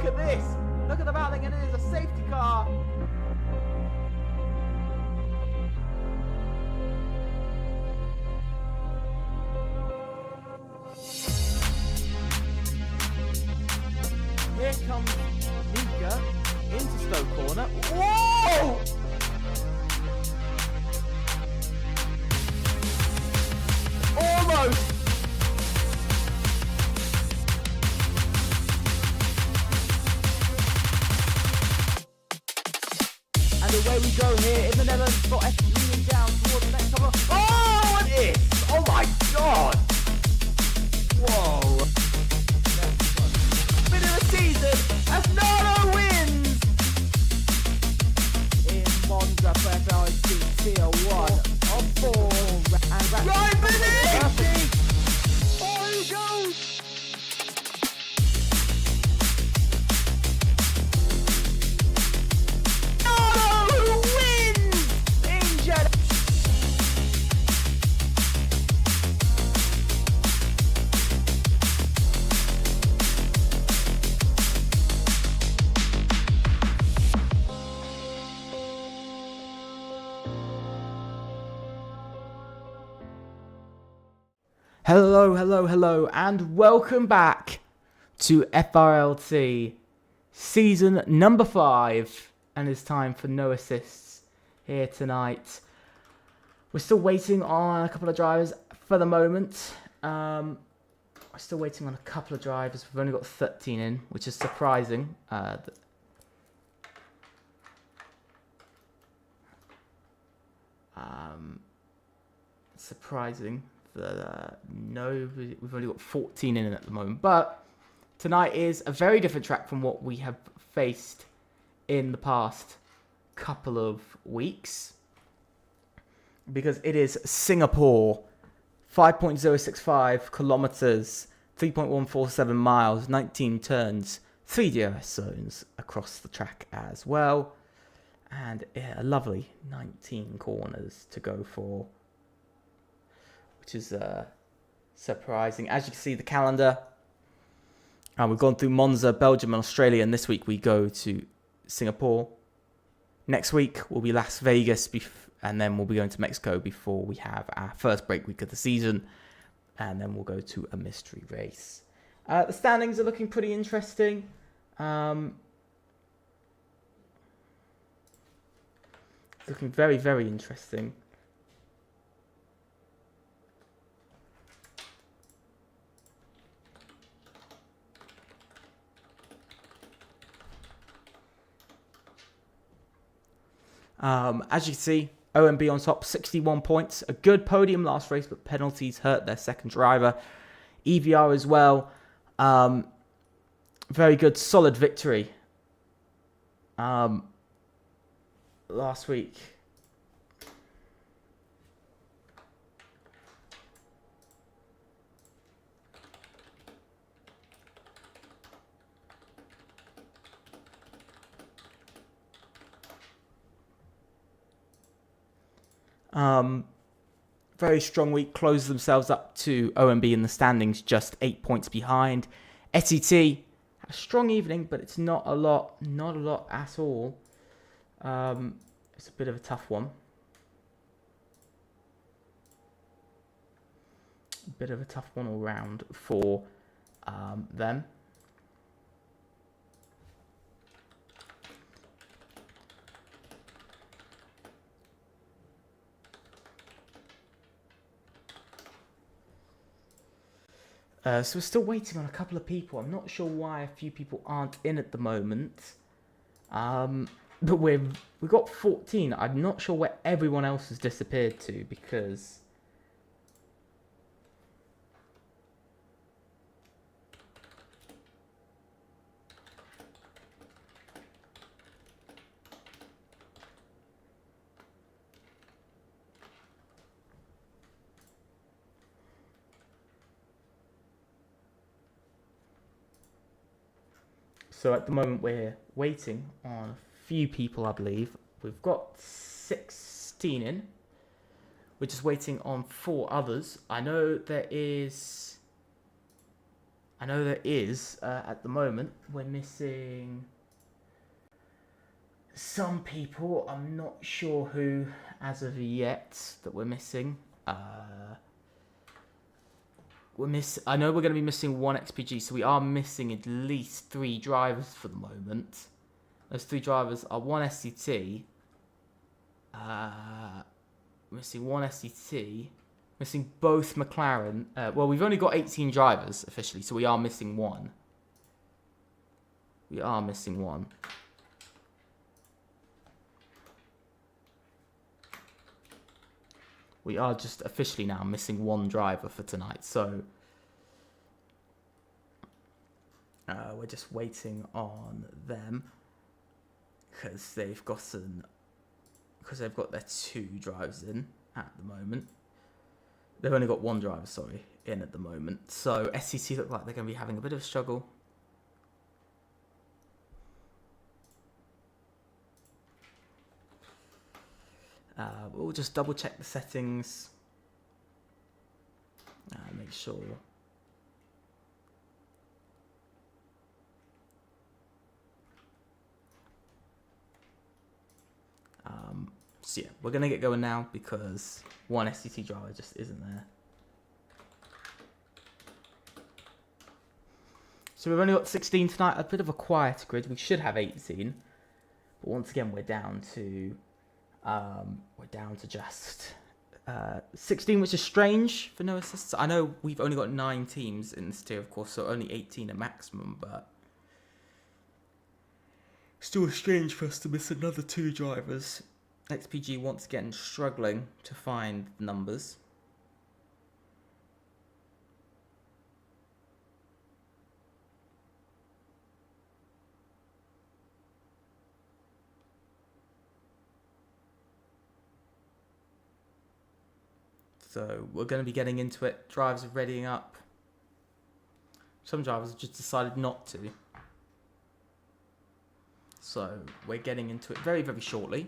at this. Look at the battling, and it is a safety car. Here comes Nika into slow corner. Whoa! Almost! And away we go here in the Netherlands. Got F3 down towards the next couple. Oh, it is! Oh my god! Whoa! Bit of a season as Nano wins! In Monza for FRLT Tier 1 of 4. And right, Benny! Oh, he goes! Hello, and welcome back to FRLT season number 5, and it's time for no assists here tonight. We're still waiting on a couple of drivers for the moment. We're still waiting on a couple of drivers. We've only got 13 in, which is surprising. Surprising. No, we've only got 14 in at the moment, but tonight is a very different track from what we have faced in the past couple of weeks, because it is Singapore, 5.065 kilometers, 3.147 miles, 19 turns, 3 DRS zones across the track as well, and a lovely 19 corners to go for, which is surprising. As you can see, the calendar, we've gone through Monza, Belgium and Australia, and this week we go to Singapore. Next week will be Las Vegas, and then we'll be going to Mexico before we have our first break week of the season, and then we'll go to a mystery race. The standings are looking pretty interesting. Looking very, very interesting. As you can see, OMB on top, 61 points. A good podium last race, but penalties hurt their second driver. EVR as well. Very good, solid victory last week. Very strong week, closed themselves up to OMB in the standings, just 8 points behind. SET had a strong evening, but it's not a lot at all. It's a bit of a tough one. A bit of a tough one all round for them. So we're still waiting on a couple of people. I'm not sure why a few people aren't in at the moment. But we've got 14. I'm not sure where everyone else has disappeared to, because so at the moment we're waiting on a few people, I believe. We've got 16 in. We're just waiting on 4 others. I know there is I know there is, at the moment, we're missing some people. I'm not sure who as of yet that we're missing. I know we're going to be missing one XPG, so we are missing at least 3 drivers for the moment. Those 3 drivers are one SCT, missing one SCT, missing both McLaren. Well, we've only got 18 drivers officially, so we are missing one. We are missing one. We are just officially now missing one driver for tonight, so we're just waiting on them because they've got their 2 drivers in at the moment. They've only got 1 driver, sorry, in at the moment. So SCT look like they're going to be having a bit of a struggle. We'll just double check the settings. Make sure. So yeah, we're going to get going now because one SCT driver just isn't there. So we've only got 16 tonight, a bit of a quiet grid. We should have 18. But once again, we're down to just 16, which is strange for no assists. I know we've only got 9 teams in this tier, of course, so only 18 at maximum, but still strange for us to miss another 2 drivers. XPG once again struggling to find numbers. So we're going to be getting into it. Drivers are readying up. Some drivers have just decided not to. So we're getting into it very, very shortly.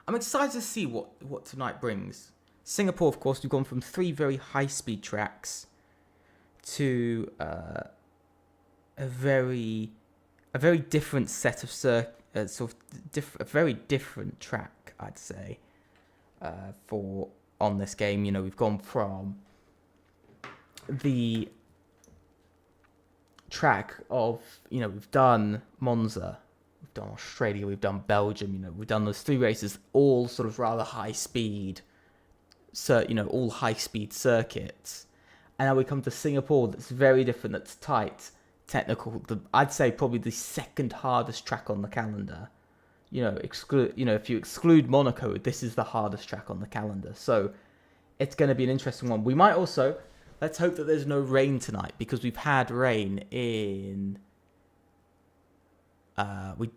I'm excited to see what tonight brings. Singapore, of course, we've gone from 3 very high-speed tracks to a very different set of a very different track, I'd say, on this game. You know, we've gone from the track of, you know, we've done Monza, we've done Australia, we've done Belgium, you know, we've done those 3 races, all sort of rather high speed, all high speed circuits. And now we come to Singapore, that's very different, that's tight, technical. I'd say probably the 2nd hardest track on the calendar. If you exclude Monaco, this is the hardest track on the calendar. So it's going to be an interesting one. We might also, let's hope that there's no rain tonight, because we've had rain in.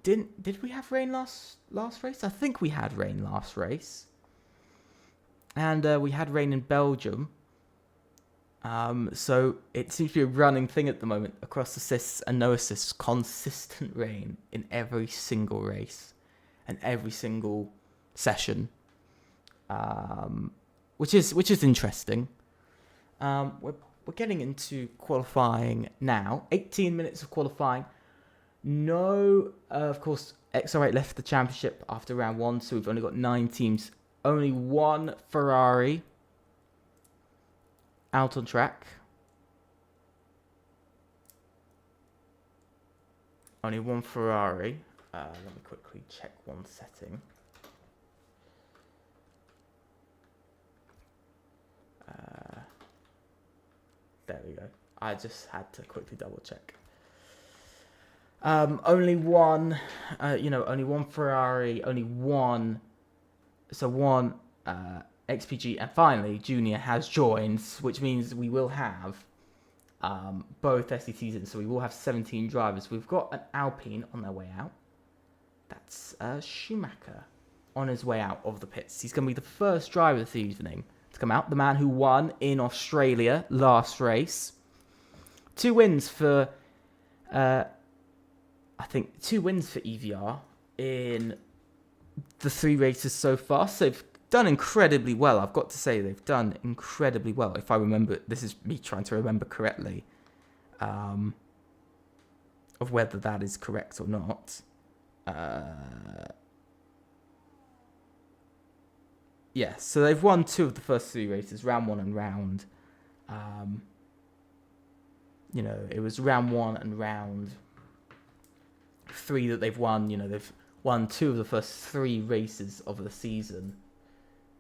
Did we have rain last race? I think we had rain last race, and we had rain in Belgium. So it seems to be a running thing at the moment across assists and no assists. Consistent rain in every single race and every single session, which is interesting. We're getting into qualifying now. 18 minutes of qualifying. No, of course, XR8 left the championship after round 1, so we've only got 9 teams. Only 1 Ferrari out on track. Only 1 Ferrari. Let me quickly check one setting. There we go. I just had to quickly double check. Only 1, only 1 Ferrari, only 1. So 1 XPG, and finally Junior has joined, which means we will have both SCTs in. So we will have 17 drivers. We've got an Alpine on their way out. That's Schumacher on his way out of the pits. He's going to be the first driver this evening to come out. The man who won in Australia last race. 2 wins for, I think 2 wins for EVR in the 3 races so far. So they've done incredibly well. I've got to say they've done incredibly well. If I remember, this is me trying to remember correctly. of whether that is correct or not. Yeah, so they've won 2 of the first 3 races, round 1 and round. It was round 1 and round 3 that they've won. They've won 2 of the first 3 races of the season,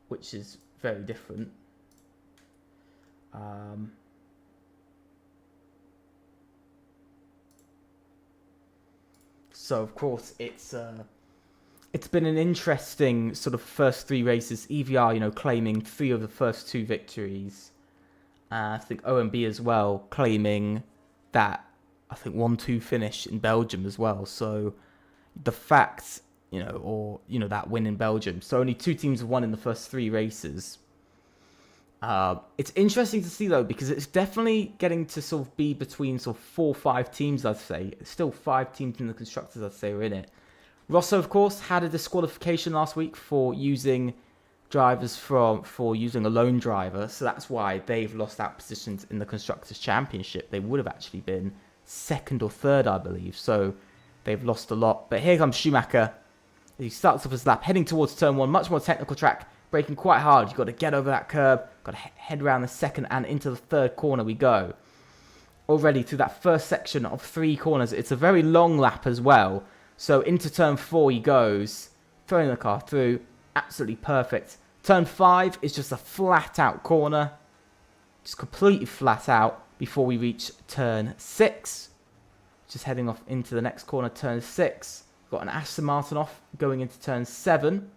which is very different. So of course it's been an interesting sort of first 3 races. EVR, claiming 3 of the first 2 victories. I think OMB as well, claiming that 1-2 finish in Belgium as well. So the fact, that win in Belgium. So only 2 teams have won in the first 3 races. It's interesting to see though, because it's definitely getting to sort of be between sort of 4 or 5 teams, I'd say. Still 5 teams in the constructors, I'd say, are in it. Rosso, of course, had a disqualification last week for using drivers for using a lone driver, so that's why they've lost out positions in the Constructors' Championship. They would have actually been 2nd or 3rd, I believe, so they've lost a lot. But here comes Schumacher. He starts off his lap, heading towards turn 1, much more technical track, braking quite hard. You've got to get over that curb, got to head around the 2nd and into the 3rd corner we go. Already through that first section of 3 corners, it's a very long lap as well. So into turn 4 he goes, throwing the car through, absolutely perfect. Turn 5 is just a flat out corner, just completely flat out before we reach turn 6. Just heading off into the next corner, turn 6. Got an Aston Martin off, going into turn 7.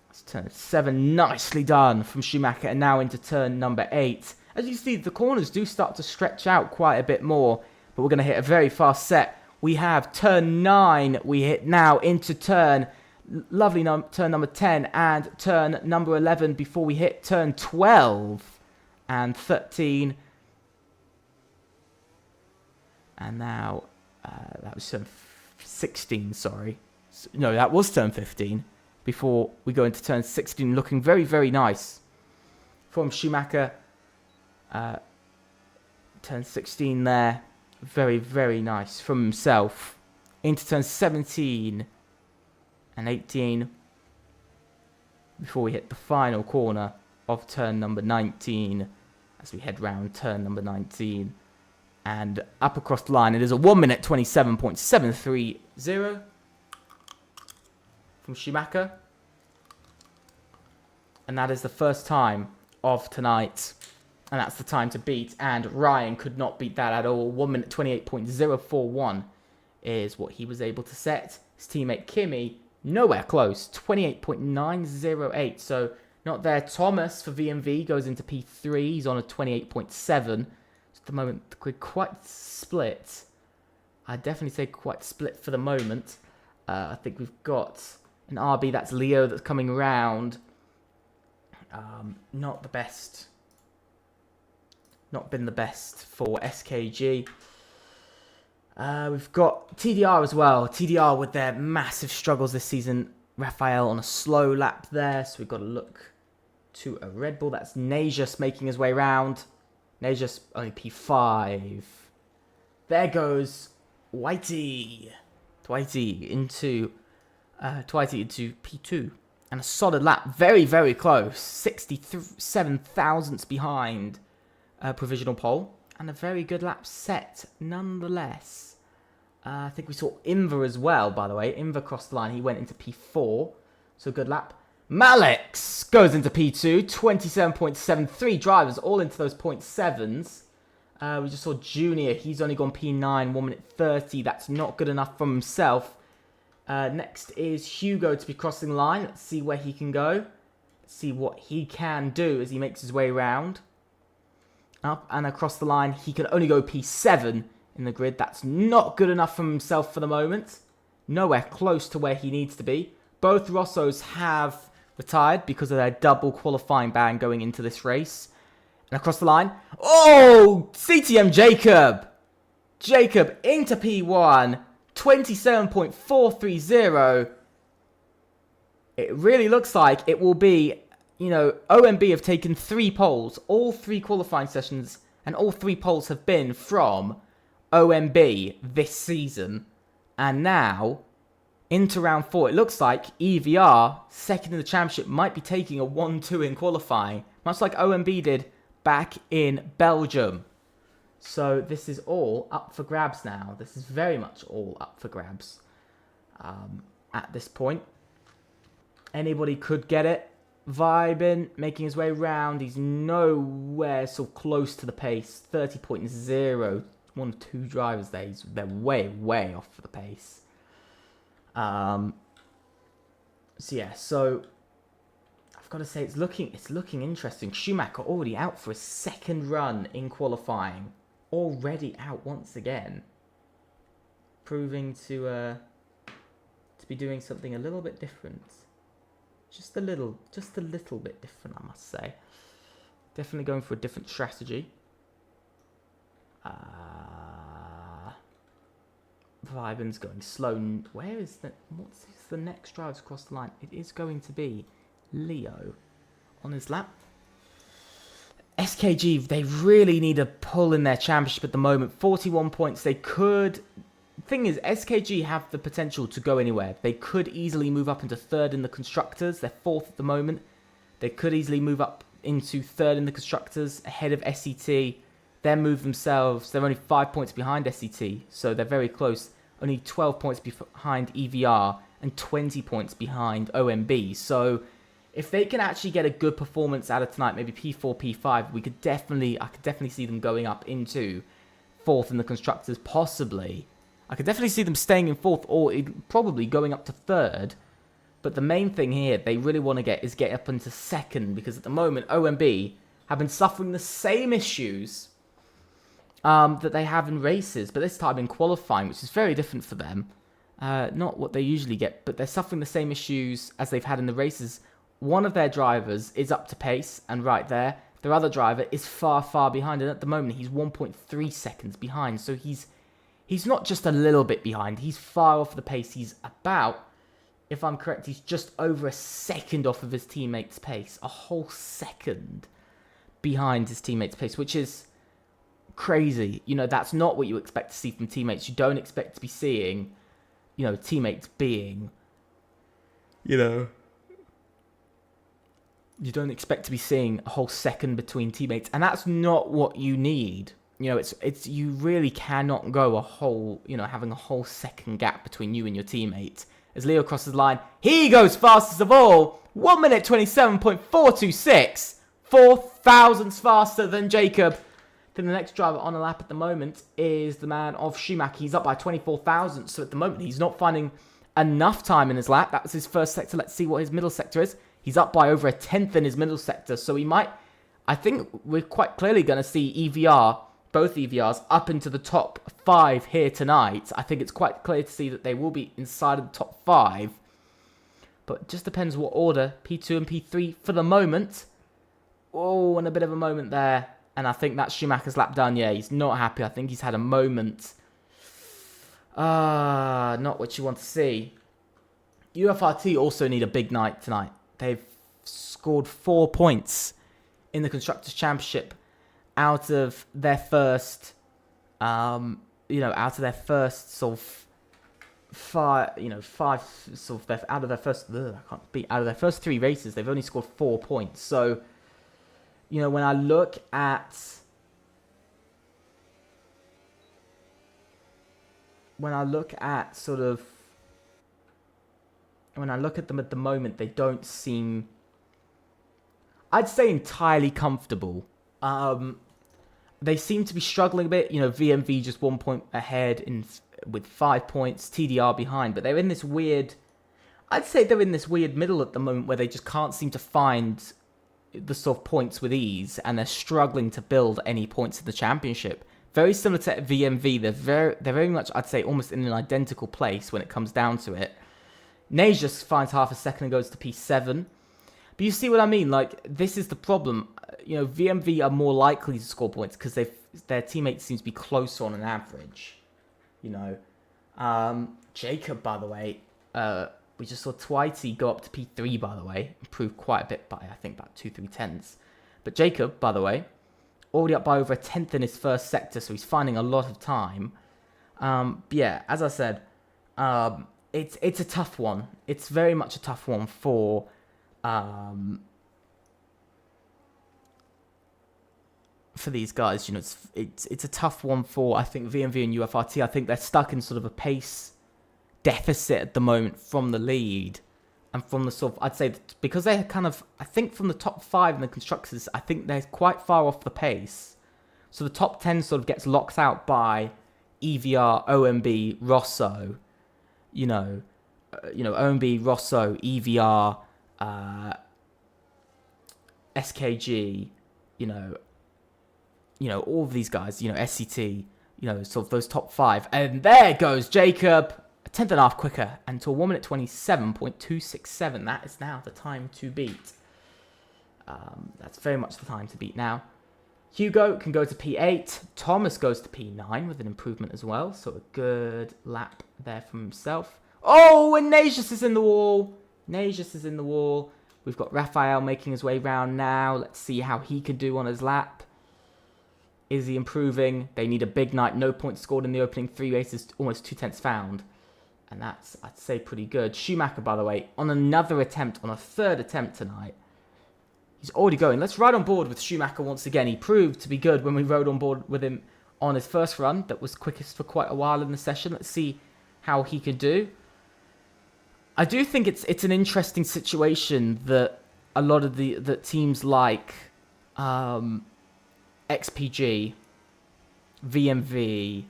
That's turn 7, nicely done from Schumacher, and now into turn number 8. As you see, the corners do start to stretch out quite a bit more, but we're going to hit a very fast set. We have turn 9, we hit now into turn, lovely turn number 10 and turn number 11 before we hit turn 12 and 13. And now, that was turn 16, sorry. No, that was turn 15 before we go into turn 16, looking very, very nice from Schumacher. Turn 16 there. Very, very nice from himself. Into turn 17 and 18 before we hit the final corner of turn number 19 as we head round turn number 19 and up across the line. It is a 1 minute 27.730 from Schumacher, and that is the first time of tonight. And that's the time to beat. And Ryan could not beat that at all. 1 minute 28.041 is what he was able to set. His teammate Kimi, nowhere close. 28.908. So not there. Thomas for VMV goes into P3. He's on a 28.7. At the moment, we're quite split. I'd definitely say quite split for the moment. I think we've got an RB. That's Leo that's coming around. Not the best. Not been the best for SKG. We've got TDR as well. TDR with their massive struggles this season. Raphael on a slow lap there. So we've got to look to a Red Bull. That's Najus making his way round. Najus only P5. There goes Whitey. Dwighty into P2. And a solid lap. Very, very close. 67 thousandths behind provisional pole. And a very good lap set nonetheless. I think we saw Inver as well, by the way. Inver crossed the line. He went into P4. So good lap. Malix goes into P2. 27.73 drivers all into those 0.7s. We just saw Junior. He's only gone P9. 1 minute 30. That's not good enough from himself. Next is Hugo to be crossing the line. Let's see where he can go. Let's see what he can do as he makes his way around. Up and across the line. He can only go P7 in the grid. That's not good enough from himself for the moment. Nowhere close to where he needs to be. Both Rossos have retired because of their double qualifying ban going into this race. And across the line. Oh! CTM Jacob! Jacob into P1. 27.430. It really looks like it will be, OMB have taken 3 poles. All 3 qualifying sessions And all 3 poles have been from OMB this season. And now, into round 4, it looks like EVR, second in the championship, might be taking a 1-2 in qualifying, much like OMB did back in Belgium. So this is all up for grabs now. This is very much all up for grabs at this point. Anybody could get it. Vibing, making his way around. He's nowhere so close to the pace. 30.0. One of 2 drivers there. They're way, way off for the pace. So yeah, so I've got to say it's looking interesting. Schumacher already out for a second run in qualifying. Already out once again. Proving to be doing something a little bit different. Just a little bit different, I must say. Definitely going for a different strategy. Vibin's going slow. What's the next drive across the line? It is going to be Leo on his lap. SKG, they really need a pull in their championship at the moment. 41 points. They could... Thing is, SKG have the potential to go anywhere. They could easily move up into 3rd in the Constructors. They're 4th at the moment. They could easily move up into 3rd in the Constructors, ahead of SET. Then move themselves. They're only 5 points behind SET, so they're very close. Only 12 points behind EVR and 20 points behind OMB. So if they can actually get a good performance out of tonight, maybe P4, P5, I could definitely see them going up into 4th in the Constructors, possibly. I could definitely see them staying in 4th or probably going up to 3rd. But the main thing here they really want to get up into 2nd, because at the moment OMB have been suffering the same issues that they have in races, but this time in qualifying, which is very different for them. Not what they usually get, but they're suffering the same issues as they've had in the races. One of their drivers is up to pace and right there. Their other driver is far, far behind, and at the moment he's 1.3 seconds behind, so he's not just a little bit behind. He's far off the pace. He's about, if I'm correct, he's just over a second off of his teammate's pace. A whole second behind his teammate's pace, which is crazy. You know, that's not what you expect to see from teammates. You don't expect to be seeing, you know, teammates being, you know, you don't expect to be seeing a whole second between teammates. And that's not what you need. You know, it's you really cannot go a whole, you know, having a whole second gap between you and your teammate. As Leo crosses the line, he goes fastest of all. 1 minute 27.426. 4 thousandths faster than Jacob. Then the next driver on the lap at the moment is the man of Schumacher. He's up by 24 thousandths. So at the moment, he's not finding enough time in his lap. That was his first sector. Let's see what his middle sector is. He's up by over a tenth in his middle sector. So he might, I think we're quite clearly going to see EVR, both EVRs, up into the top 5 here tonight. I think it's quite clear to see that they will be inside of the top 5. But it just depends what order. P2 and P3 for the moment. Oh, and a bit of a moment there. And I think that's Schumacher's lap done. Yeah, he's not happy. I think he's had a moment. Not what you want to see. UFRT also need a big night tonight. They've scored 4 points in the Constructors' Championship out of their first, out of their first sort of out of their first 3 races, they've only scored 4 points. So, you know, when I look at them at the moment, they don't seem, I'd say, entirely comfortable. They seem to be struggling a bit. You know, VMV just 1 point ahead with 5 points, TDR behind, but they're in this weird, I'd say they're in this weird middle at the moment where they just can't seem to find the sort of points with ease, and they're struggling to build any points in the championship. Very similar to VMV, they're very much, I'd say, almost in an identical place when it comes down to it. Nage just finds half a second and goes to P7. But you see what I mean? Like, this is the problem. You know, VMV are more likely to score points because their teammates seem to be closer on an average. You know, Jacob, by the way, we just saw Twitey go up to P3, by the way, improved quite a bit by, I think, about 2-3 tenths. But Jacob, by the way, already up by over a tenth in his first sector, so he's finding a lot of time. Yeah, as I said, it's a tough one. It's very much a tough one for these guys. You know, it's a tough one for, I think, VMV and UFRT. I think they're stuck in sort of a pace deficit at the moment from the lead. And from the sort of, I'd say, because they're kind of, I think from the top 5 in the constructors, I think they're quite far off the pace. So the top 10 sort of gets locked out by EVR, OMB, Rosso. OMB, Rosso, EVR, SKG, all of these guys, SCT, sort of those top 5. And there goes Jacob. A tenth and a half quicker, and to a 1 minute 27.267. That is now the time to beat. That's very much the time to beat now. Hugo can go to P8. Thomas goes to P9 with an improvement as well. So a good lap there from himself. Oh, and Najus is in the wall. We've got Raphael making his way round now. Let's see how he can do on his lap. Is he improving? They need a big night. No points scored in the opening 3 races. Almost 2 tenths found. And that's, I'd say, pretty good. Schumacher, by the way, on another attempt, on a third attempt tonight. He's already going. Let's ride on board with Schumacher once again. He proved to be good when we rode on board with him on his first run. That was quickest for quite a while in the session. Let's see how he can do. I do think it's an interesting situation that a lot of the teams like XPG, VMV,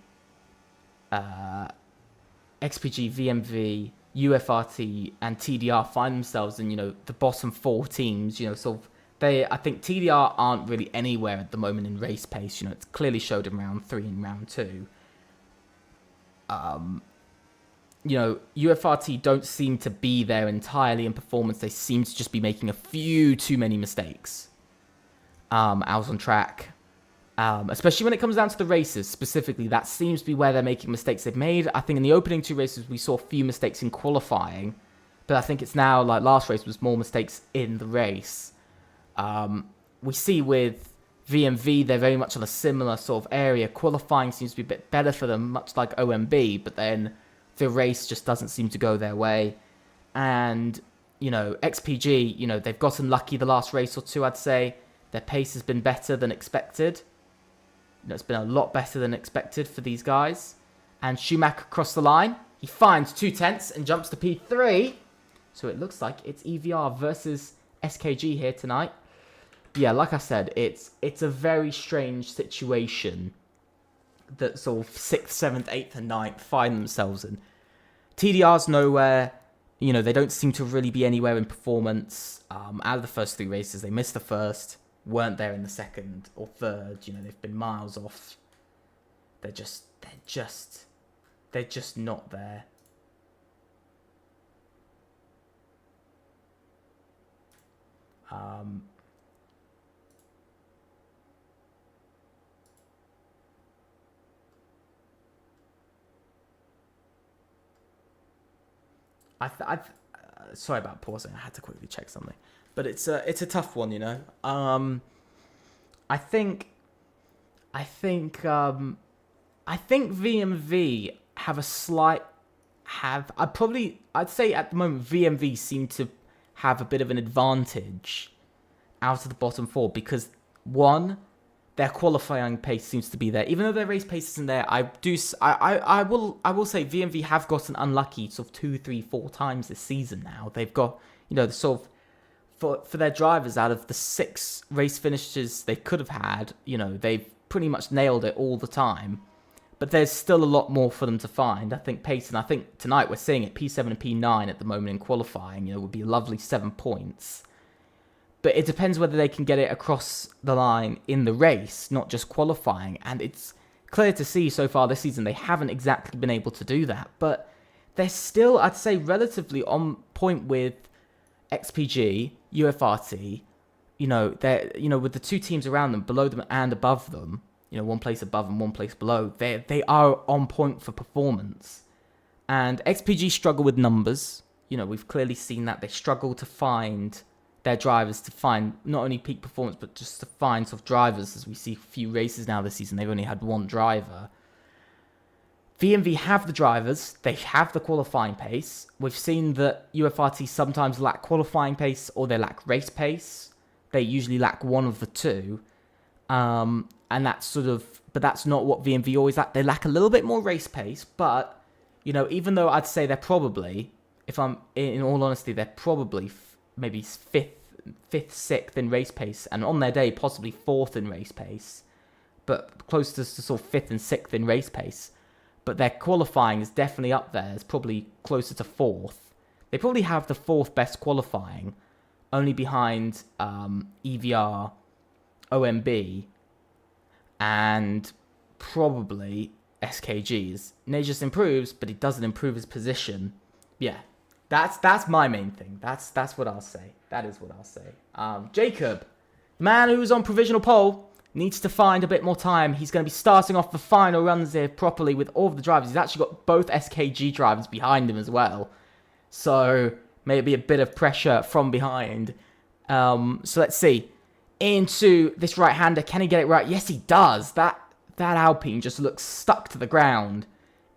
XPG, VMV, UFRT, and TDR find themselves in, the bottom 4 teams. Sort of I think TDR aren't really anywhere at the moment in race pace. It's clearly showed in round 3 and round 2. UFRT don't seem to be there entirely in performance. They seem to just be making a few too many mistakes out on track. Especially when it comes down to the races, specifically, that seems to be where they're making mistakes they've made. I think in the opening 2 races, we saw a few mistakes in qualifying, but I think it's now, like last race, was more mistakes in the race. We see with VMV, they're very much on a similar sort of area. Qualifying seems to be a bit better for them, much like OMB, but then the race just doesn't seem to go their way. And, XPG, they've gotten lucky the last race or 2, I'd say. Their pace has been better than expected. It's been a lot better than expected for these guys. And Schumacher crossed the line. He finds 2 tenths and jumps to P3. So it looks like it's EVR versus SKG here tonight. But yeah, like I said, it's a very strange situation that sort of 6th, 7th, 8th, and 9th find themselves in. TDR's nowhere. They don't seem to really be anywhere in performance. Out of the first 3 races, they missed the first. Weren't there in the second or third. They've been miles off. They're just not there. Sorry about pausing. I had to quickly check something. But it's a tough one, I think VMV have a slight I'd say at the moment VMV seem to have a bit of an advantage out of the bottom 4 because 1, their qualifying pace seems to be there, even though their race pace isn't there. I will say VMV have gotten unlucky sort of 2, 3, 4 times this season now. They've got the sort of for their drivers, out of the 6 race finishes they could have had, they've pretty much nailed it all the time. But there's still a lot more for them to find. I think pace, and I think tonight we're seeing it, P7 and P9 at the moment in qualifying, would be a lovely 7 points. But it depends whether they can get it across the line in the race, not just qualifying. And it's clear to see so far this season they haven't exactly been able to do that. But they're still, I'd say, relatively on point with XPG, UFRT, they're, with the 2 teams around them, below them and above them, 1 place above and 1 place below, they are on point for performance. And XPG struggle with numbers. We've clearly seen that. They struggle to find their drivers to find not only peak performance, but just to find sort of drivers. As we see a few races now this season, they've only had one driver. VMV have the drivers, they have the qualifying pace. We've seen that UFRT sometimes lack qualifying pace or they lack race pace. They usually lack one of the two. And that's sort of, but that's not what VMV always lack. They lack a little bit more race pace, but, you know, even though I'd say they're probably, if I'm in all honesty, they're probably maybe fifth, sixth in race pace, and on their day, possibly fourth in race pace, but close to sort of fifth and sixth in race pace. But their qualifying is definitely up there. It's probably closer to fourth. They probably have the fourth best qualifying, only behind EVR, OMB, and probably SKGs. Najas improves, but he doesn't improve his position. Yeah, that's my main thing. That's what I'll say. That is what I'll say. Jacob, man who's on provisional pole, needs to find a bit more time. He's going to be starting off the final runs here properly with all of the drivers. He's actually got both SKG drivers behind him as well. So maybe a bit of pressure from behind. So let's see. Into this right-hander. Can he get it right? Yes, he does. That Alpine just looks stuck to the ground.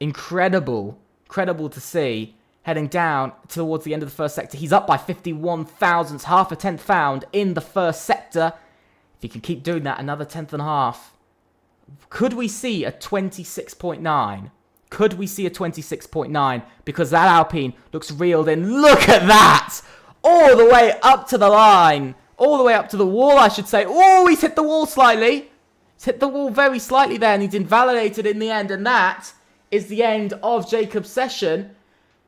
Incredible. Incredible to see. Heading down towards the end of the first sector. He's up by 51 thousandths. Half a tenth found in the first sector. If he can keep doing that, another tenth and a half. Could we see a 26.9? Could we see a 26.9? Because that Alpine looks reeled in. Look at that! All the way up to the line. All the way up to the wall, I should say. Oh, he's hit the wall slightly. He's hit the wall very slightly there, and he's invalidated in the end. And that is the end of Jacob's session.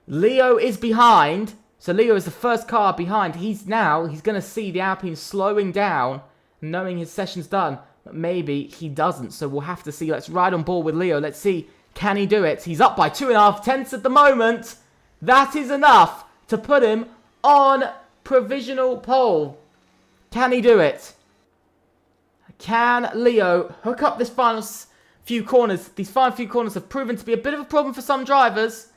Leo is behind. So Leo is the first car behind. He's going to see the Alpine slowing down, knowing his session's done. But maybe he doesn't, so we'll have to see. Let's ride on board with Leo. Let's see, can he do it? He's up by 2.5 tenths at the moment. That is enough to put him on provisional pole. Can he do it? Can Leo hook up this final few corners? These final few corners have proven to be a bit of a problem for some drivers.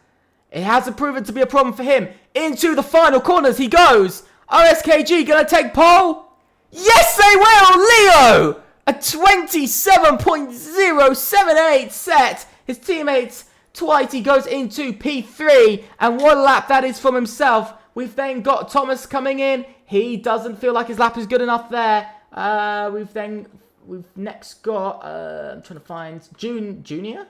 It hasn't proven to be a problem for him. Into the final corners he goes. RSKG going to take pole? Yes, they will! Leo! A 27.078 set. His teammates, Twitey, goes into P3. And what a lap that is from himself. We've then got Thomas coming in. He doesn't feel like his lap is good enough there. We've next got, I'm trying to find, Junior,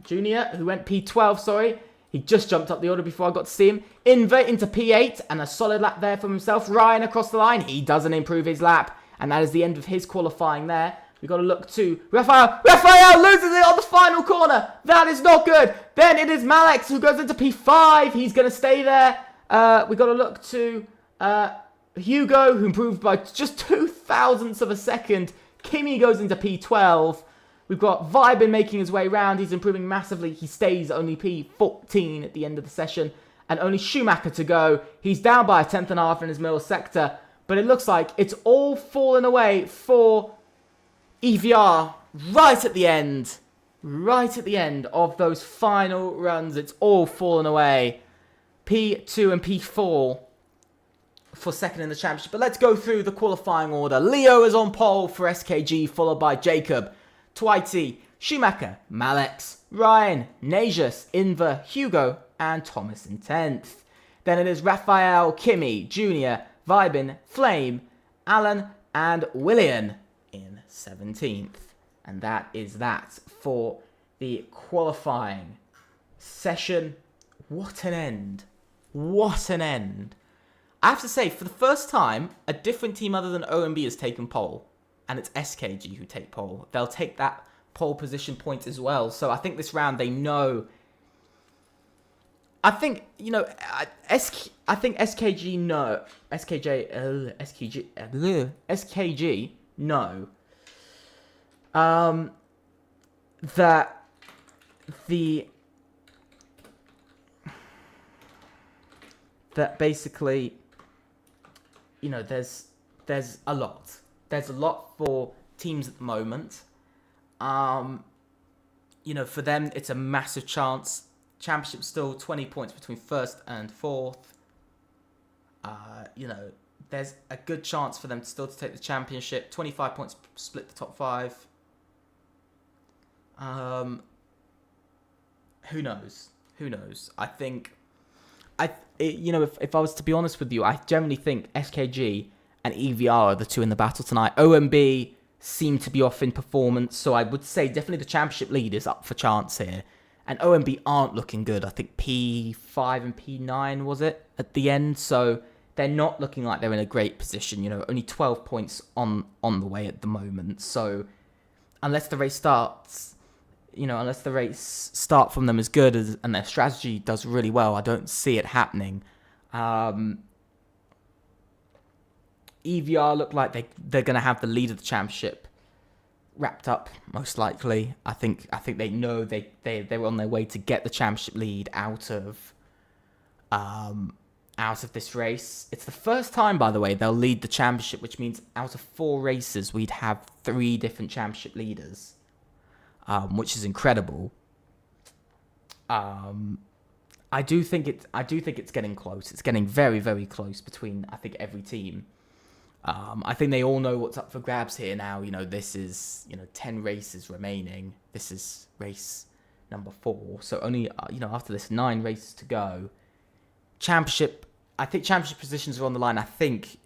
who went P12, sorry. He just jumped up the order before I got to see him. Inver into P8, and a solid lap there for himself. Ryan across the line. He doesn't improve his lap, and that is the end of his qualifying there. We've got to look to Raphael. Raphael loses it on the final corner. That is not good. Then it is Malex who goes into P5. He's going to stay there. We've got to look to Hugo, who improved by just 2 thousandths of a second. Kimi goes into P12. We've got Vibin making his way round. He's improving massively. He stays only P14 at the end of the session. And only Schumacher to go. He's down by a tenth and a half in his middle sector. But it looks like it's all fallen away for EVR right at the end. Right at the end of those final runs. It's all fallen away. P2 and P4 for second in the championship. But let's go through the qualifying order. Leo is on pole for SKG, followed by Jacob, Twitey, Schumacher, Malex, Ryan, Najas, Inver, Hugo, and Thomas in 10th. Then it is Raphael, Kimi, Junior, Vibin, Flame, Alan, and Willian in 17th. And that is that for the qualifying session. What an end. What an end. I have to say, for the first time, a different team other than OMB has taken pole. And it's SKG who take pole. They'll take that pole position point as well. So I think this round they know. I think, you know, I think SKG know. SKG know. That basically, you know, there's a lot. There's a lot for teams at the moment. You know, for them, it's a massive chance. Championship still 20 points between first and fourth. You know, there's a good chance for them still to take the championship. 25 points split the top 5. Who knows? Who knows? I think, if I was to be honest with you, I generally think SKG and EVR are the two in the battle tonight. OMB seem to be off in performance, so I would say definitely the championship lead is up for chance here. And OMB aren't looking good. I think P5 and P9 was it at the end, so they're not looking like they're in a great position. Only 12 points on the way at the moment. So unless the race starts, unless the race start from them as good as and their strategy does really well, I don't see it happening. EVR look like they're going to have the lead of the championship wrapped up, most likely. I think they know they're on their way to get the championship lead out of this race. It's the first time, by the way, they'll lead the championship, which means out of 4 races we'd have 3 different championship leaders, which is incredible. I do think it's getting close. It's getting very, very close between, I think, every team. I think they all know what's up for grabs here now. This is, 10 races remaining. This is race number 4. So only, after this, 9 races to go. I think championship positions are on the line. I think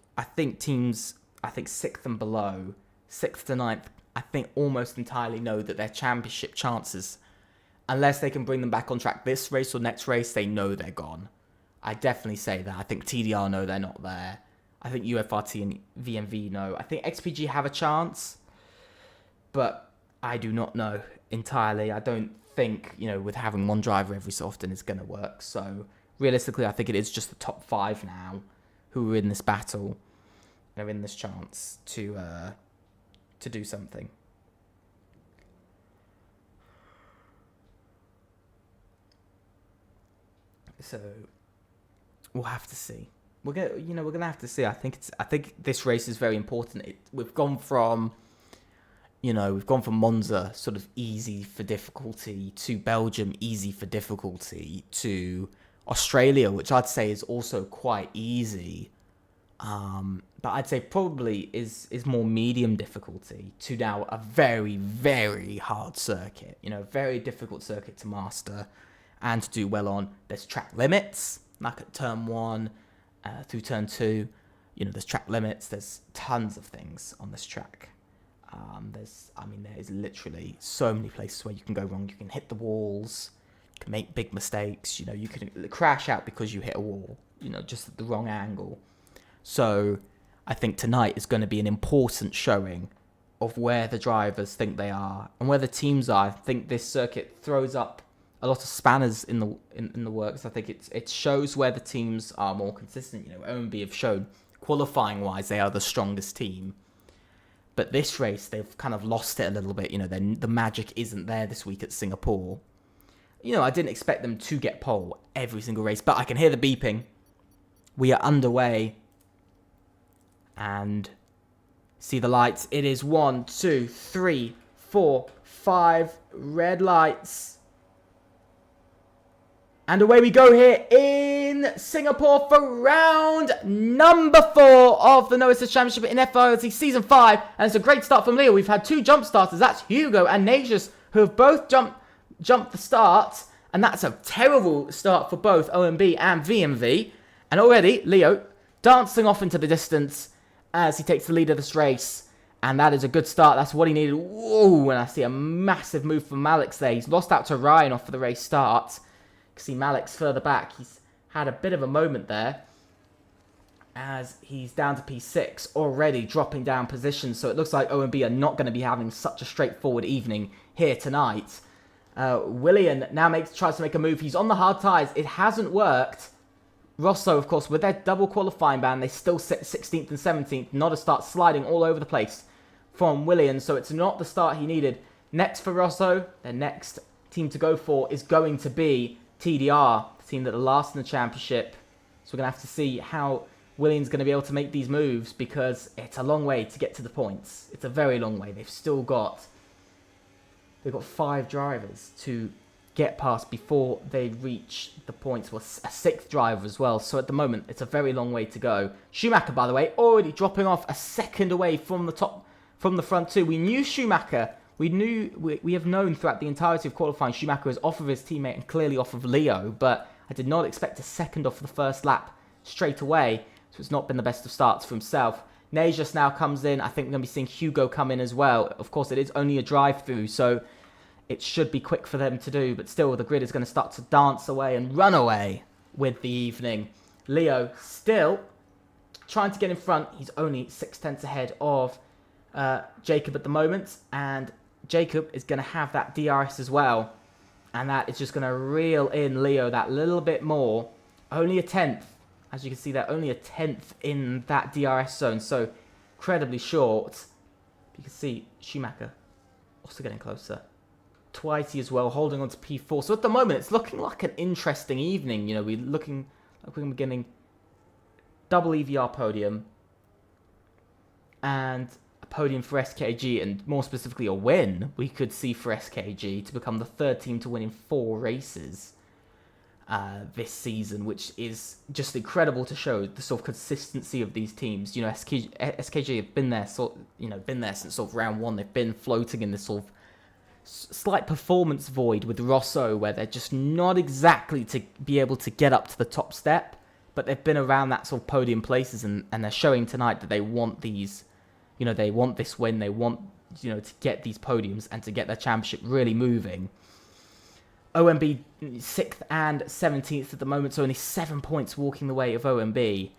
teams, 6th and below, 6th to 9th, I think almost entirely know that their championship chances, unless they can bring them back on track this race or next race, they know they're gone. I definitely say that. I think TDR know they're not there. I think UFRT and VMV know. I think XPG have a chance, but I do not know entirely. I don't think, with having one driver every so often is going to work. So realistically, I think it is just the top 5 now who are in this battle. They're in this chance to do something. So we'll have to see. We're gonna have to see. I think this race is very important. We've gone from Monza sort of easy for difficulty to Belgium easy for difficulty to Australia, which I'd say is also quite easy. But I'd say probably is more medium difficulty to now a very, very hard circuit. Very difficult circuit to master and to do well on. There's track limits, like at turn 1. Through turn 2, there's track limits. There's tons of things on this track. There is literally so many places where you can go wrong. You can hit the walls, you can make big mistakes. You can crash out because you hit a wall. Just at the wrong angle. So I think tonight is going to be an important showing of where the drivers think they are and where the teams are. I think this circuit throws up a lot of spanners in the works. I think it shows where the teams are more consistent. OMB have shown qualifying wise they are the strongest team, but this race they've kind of lost it a little bit. The magic isn't there this week at Singapore. I didn't expect them to get pole every single race, but I can hear the beeping. We are underway, and see the lights. It is 1, 2, 3, 4, 5 red lights. And away we go here in Singapore for round number 4 of the Noah Championship in FRLT Season 5. And it's a great start from Leo. We've had 2 jump starters. That's Hugo and Nasius, who have both jumped the start. And that's a terrible start for both OMB and VMV. And already, Leo dancing off into the distance as he takes the lead of this race. And that is a good start. That's what he needed. Whoa, and I see a massive move from Malix there. He's lost out to Ryan off for the race start. See Malix further back. He's had a bit of a moment there as he's down to P6, already dropping down positions. So it looks like OMB are not going to be having such a straightforward evening here tonight. Willian now tries to make a move. He's on the hard tyres. It hasn't worked. Rosso, of course, with their double qualifying ban, they still sit 16th and 17th. Not a start, sliding all over the place from Willian. So it's not the start he needed. Next for Rosso, their next team to go for is going to be TDR, the team that are last in the championship. So we're going to have to see how Williams going to be able to make these moves, because it's a long way to get to the points. It's a very long way. They've got 5 drivers to get past before they reach the points. Well, a 6th driver as well. So at the moment, it's a very long way to go. Schumacher, by the way, already dropping off a second away from the top, from the front two. We knew Schumacher. We have known throughout the entirety of qualifying Schumacher was off of his teammate and clearly off of Leo, but I did not expect a second off the first lap straight away. So it's not been the best of starts for himself. Ney just now comes in. I think we're going to be seeing Hugo come in as well. Of course, it is only a drive-through, so it should be quick for them to do, but still the grid is going to start to dance away and run away with the evening. Leo still trying to get in front. He's only 0.6 ahead of Jacob at the moment, and Jacob is going to have that DRS as well, and that is just going to reel in Leo that little bit more. Only a 10th, as you can see there, only a 10th in that DRS zone, so incredibly short. You can see Schumacher also getting closer. Twitey as well, holding on to P4. So at the moment, it's looking like an interesting evening. You know, we're looking like we're getting double EVR podium and a podium for SKG, and more specifically a win we could see for SKG to become the 3rd team to win in 4 races this season, which is just incredible to show the sort of consistency of these teams. You know, SKG have been there, been there since sort of round 1. They've been floating in this sort of slight performance void with Rosso, where they're just not exactly to be able to get up to the top step, but they've been around that sort of podium places, and they're showing tonight that they want these, you know, they want this win, they want, you know, to get these podiums and to get their championship really moving. OMB 6th and 17th at the moment, so only 7 points walking the way of OMB,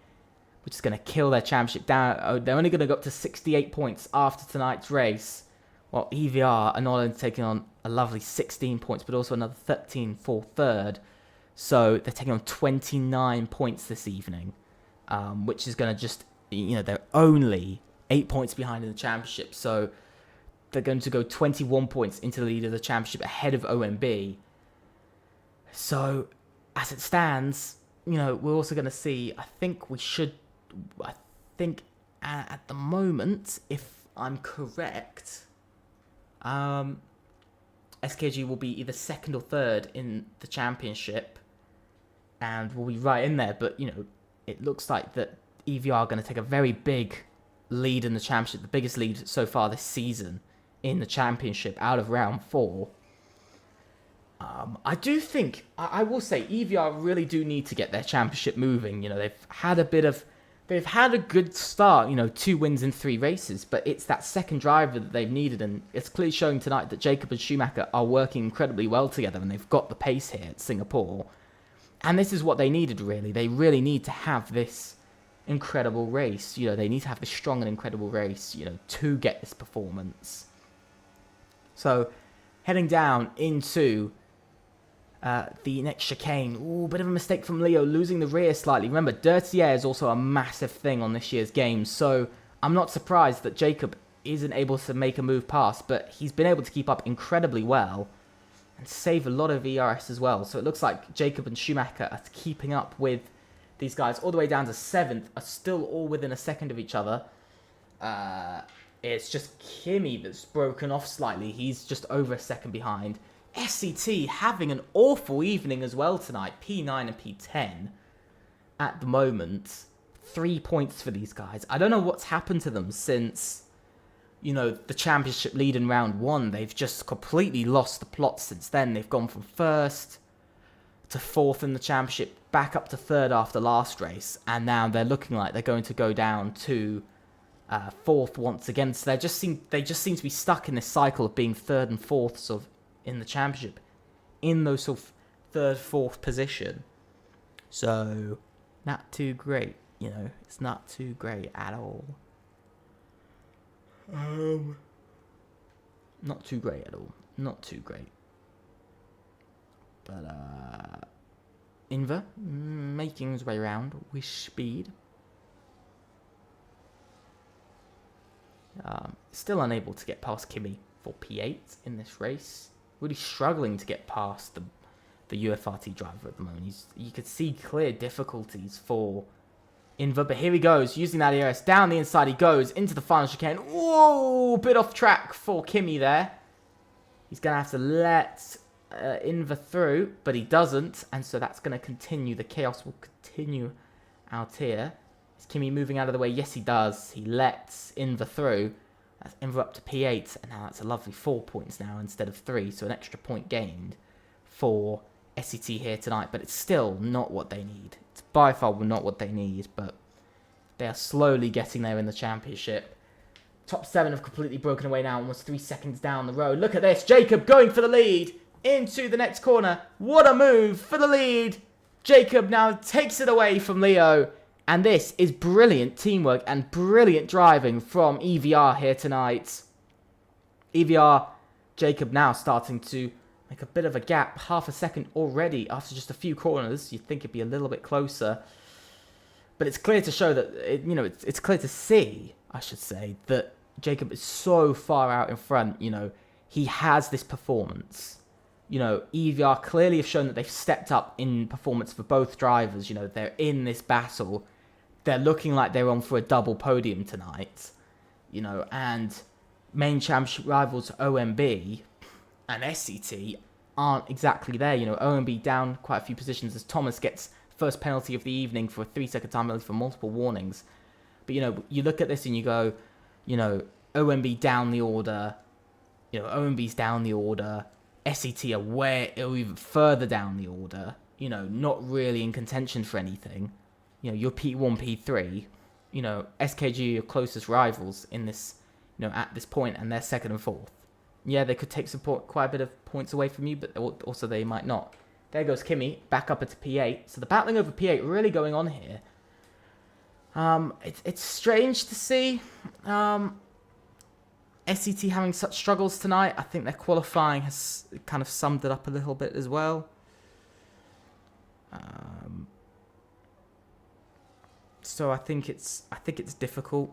which is going to kill their championship down. They're only going to go up to 68 points after tonight's race. Well, EVR are not only taking on a lovely 16 points, but also another 13 for 3rd. So they're taking on 29 points this evening, which is going to just, you know, they're only 8 points behind in the championship. So they're going to go 21 points into the lead of the championship ahead of OMB. So as it stands, you know, we're also going to see, I think at the moment, if I'm correct, SKG will be either 2nd or 3rd in the championship, and will be right in there. But, you know, it looks like that EVR are going to take a very big lead in the championship, the biggest lead so far this season in the championship out of round 4. I do think, I will say, EVR really do need to get their championship moving. You know, they've had a good start, you know, 2 wins in 3 races, but it's that second driver that they've needed, and it's clearly showing tonight that Jacob and Schumacher are working incredibly well together, and they've got the pace here at Singapore. And this is what they needed, really. They really need to have this incredible race. You know, they need to have this strong and incredible race, you know, to get this performance. So, heading down into the next chicane. Ooh, bit of a mistake from Leo, losing the rear slightly. Remember, dirty air is also a massive thing on this year's game, so I'm not surprised that Jacob isn't able to make a move past, but he's been able to keep up incredibly well and save a lot of ERS as well. So it looks like Jacob and Schumacher are keeping up with these guys all the way down to 7th, are still all within a second of each other. It's just Kimi that's broken off slightly. He's just over a second behind. SCT having an awful evening as well tonight. P9 and P10 at the moment. 3 points for these guys. I don't know what's happened to them since, you know, the championship lead in round 1. They've just completely lost the plot since then. They've gone from 1st to 4th in the championship, back up to 3rd after last race, and now they're looking like they're going to go down to 4th once again. So they just seem to be stuck in this cycle of being 3rd and 4th sort of in the championship, in those sort of 3rd, 4th position. So not too great, you know. It's not too great at all. Not too great at all. Not too great. But Inver making his way around with speed. Still unable to get past Kimi for P8 in this race. Really struggling to get past the UFRT driver at the moment. You could see clear difficulties for Inver, but here he goes, using that ERS. Down the inside he goes, into the final chicane. Whoa, bit off track for Kimi there. He's going to have to let Inver through, but he doesn't, and so that's going to continue. The chaos will continue out here. Is Kimi moving out of the way? Yes, he does. He lets Inver through. That's Inver up to P8, and now that's a lovely 4 points now instead of 3, so an extra point gained for SET here tonight, but it's still not what they need. It's by far not what they need, but they are slowly getting there in the championship. Top 7 have completely broken away now, almost 3 seconds down the road. Look at this, Jacob going for the lead into the next corner. What a move for the lead. Jacob now takes it away from Leo. And this is brilliant teamwork and brilliant driving from EVR here tonight. EVR, Jacob now starting to make a bit of a gap. Half a second already after just a few corners. You'd think it'd be a little bit closer. But it's clear to show that, it's clear to see, I should say, that Jacob is so far out in front. He has this performance. EVR clearly have shown that they've stepped up in performance for both drivers. They're in this battle. They're looking like they're on for a double podium tonight. And main championship rivals OMB and SET aren't exactly there. OMB down quite a few positions as Thomas gets first penalty of the evening for a 3-second time penalty for multiple warnings. But, you look at this and you go, OMB down the order. OMB's down the order. SET are way or even further down the order, not really in contention for anything. You're P1, P3, SKG are your closest rivals in this, at this point, and they're second and fourth. Yeah, they could take quite a bit of points away from you, but also they might not. There goes Kimi, back up into P8. So the battling over P8 really going on here. It's strange to see. SET having such struggles tonight. I think their qualifying has kind of summed it up a little bit as well. So I think it's difficult.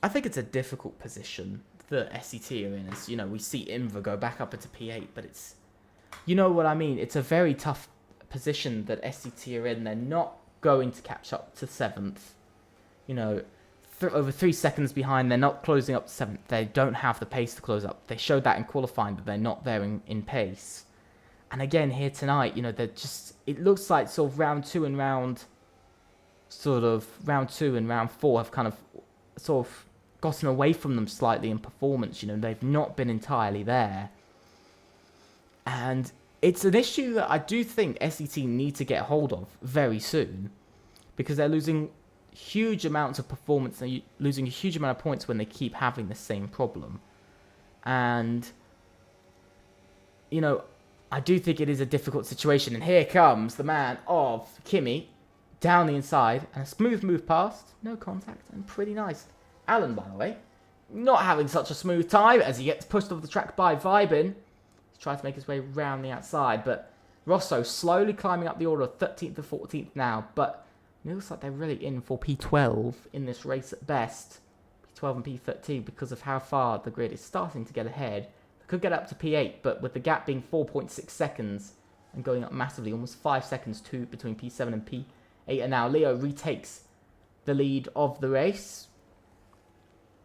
I think it's a difficult position that SET are in. As we see Inver go back up into P8, but it's, what I mean. It's a very tough position that SET are in. They're not going to catch up to 7th. Over 3 seconds behind. They're not closing up to 7th. They don't have the pace to close up. They showed that in qualifying, but they're not there in pace. And again here tonight, they're just, it looks like sort of round 2 and round 4 have kind of sort of gotten away from them slightly in performance. They've not been entirely there. And it's an issue that I do think SET need to get hold of very soon, because they're losing huge amounts of performance. They're losing a huge amount of points when they keep having the same problem. And, I do think it is a difficult situation. And here comes the man of Kimi down the inside. And a smooth move past. No contact. And pretty nice. Alan, by the way, not having such a smooth time as he gets pushed off the track by Vibin. He's trying to make his way round the outside. But Rosso slowly climbing up the order of 13th to 14th now. But it looks like they're really in for P12 in this race at best. P12 and P13 because of how far the grid is starting to get ahead. They could get up to P8, but with the gap being 4.6 seconds and going up massively, almost 5 seconds between P7 and P8. And now Leo retakes the lead of the race.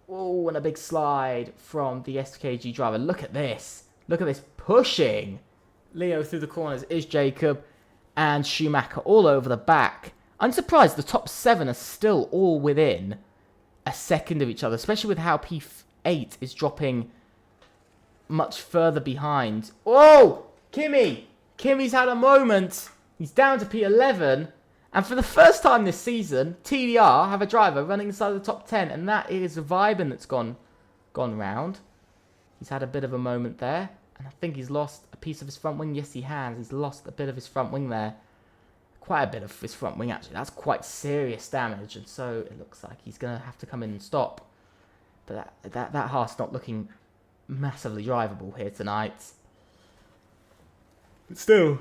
Oh, and a big slide from the SKG driver. Look at this. Look at this pushing. Leo through the corners is Jacob and Schumacher all over the back. I'm surprised the top 7 are still all within a second of each other, especially with how P8 is dropping much further behind. Oh, Kimi! Kimi's had a moment. He's down to P11. And for the first time this season, TDR have a driver running inside the top 10. And that is Vibin that's gone round. He's had a bit of a moment there. And I think he's lost a piece of his front wing. Yes, he has. He's lost a bit of his front wing there. Quite a bit of his front wing, actually. That's quite serious damage. And so it looks like he's going to have to come in and stop. But that Haas not looking massively drivable here tonight. But still,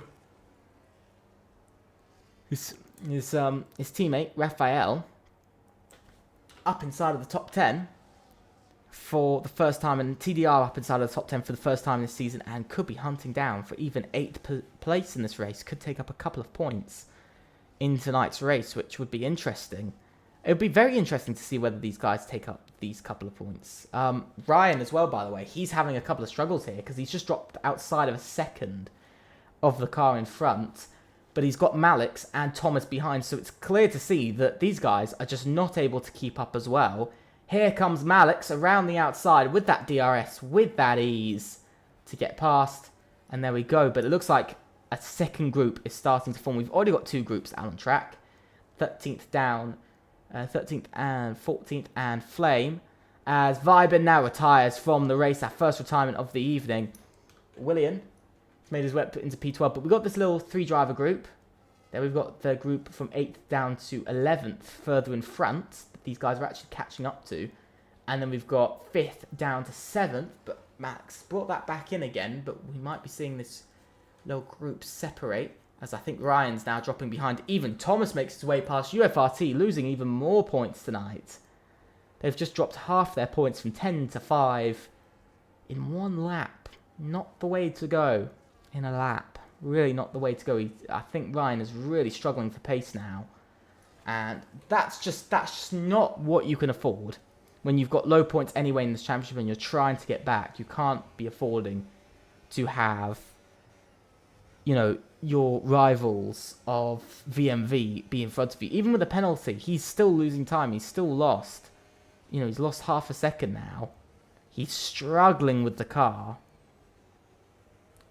his teammate, Raphael, up inside of the top 10 for the first time, and TDR up inside of the top 10 for the first time this season, and could be hunting down for even 8th place in this race. Could take up a couple of points in tonight's race, which would be interesting. It would be very interesting to see whether these guys take up these couple of points. Ryan as well, by the way, he's having a couple of struggles here because he's just dropped outside of a second of the car in front. But he's got Malix and Thomas behind, so it's clear to see that these guys are just not able to keep up as well. Here comes Malix around the outside with that DRS, with that ease to get past. And there we go. But it looks like a second group is starting to form. We've already got two groups out on track. 13th down. 13th and 14th and Flame, as Vibin now retires from the race, our first retirement of the evening. Willian made his way up into P12, but we've got this little 3-driver group. Then we've got the group from 8th down to 11th further in front that these guys are actually catching up to. And then we've got 5th down to 7th, but Max brought that back in again, but we might be seeing this little group separate. As I think Ryan's now dropping behind. Even Thomas makes his way past UFRT, losing even more points tonight. They've just dropped half their points from 10 to 5 in one lap. Not the way to go in a lap. Really not the way to go. I think Ryan is really struggling for pace now. And that's just not what you can afford. When you've got low points anyway in this championship and you're trying to get back, you can't be affording to have, you know, your rivals of VMV be in front of you. Even with a penalty, he's still losing time. He's still lost. You know, he's lost half a second now. He's struggling with the car.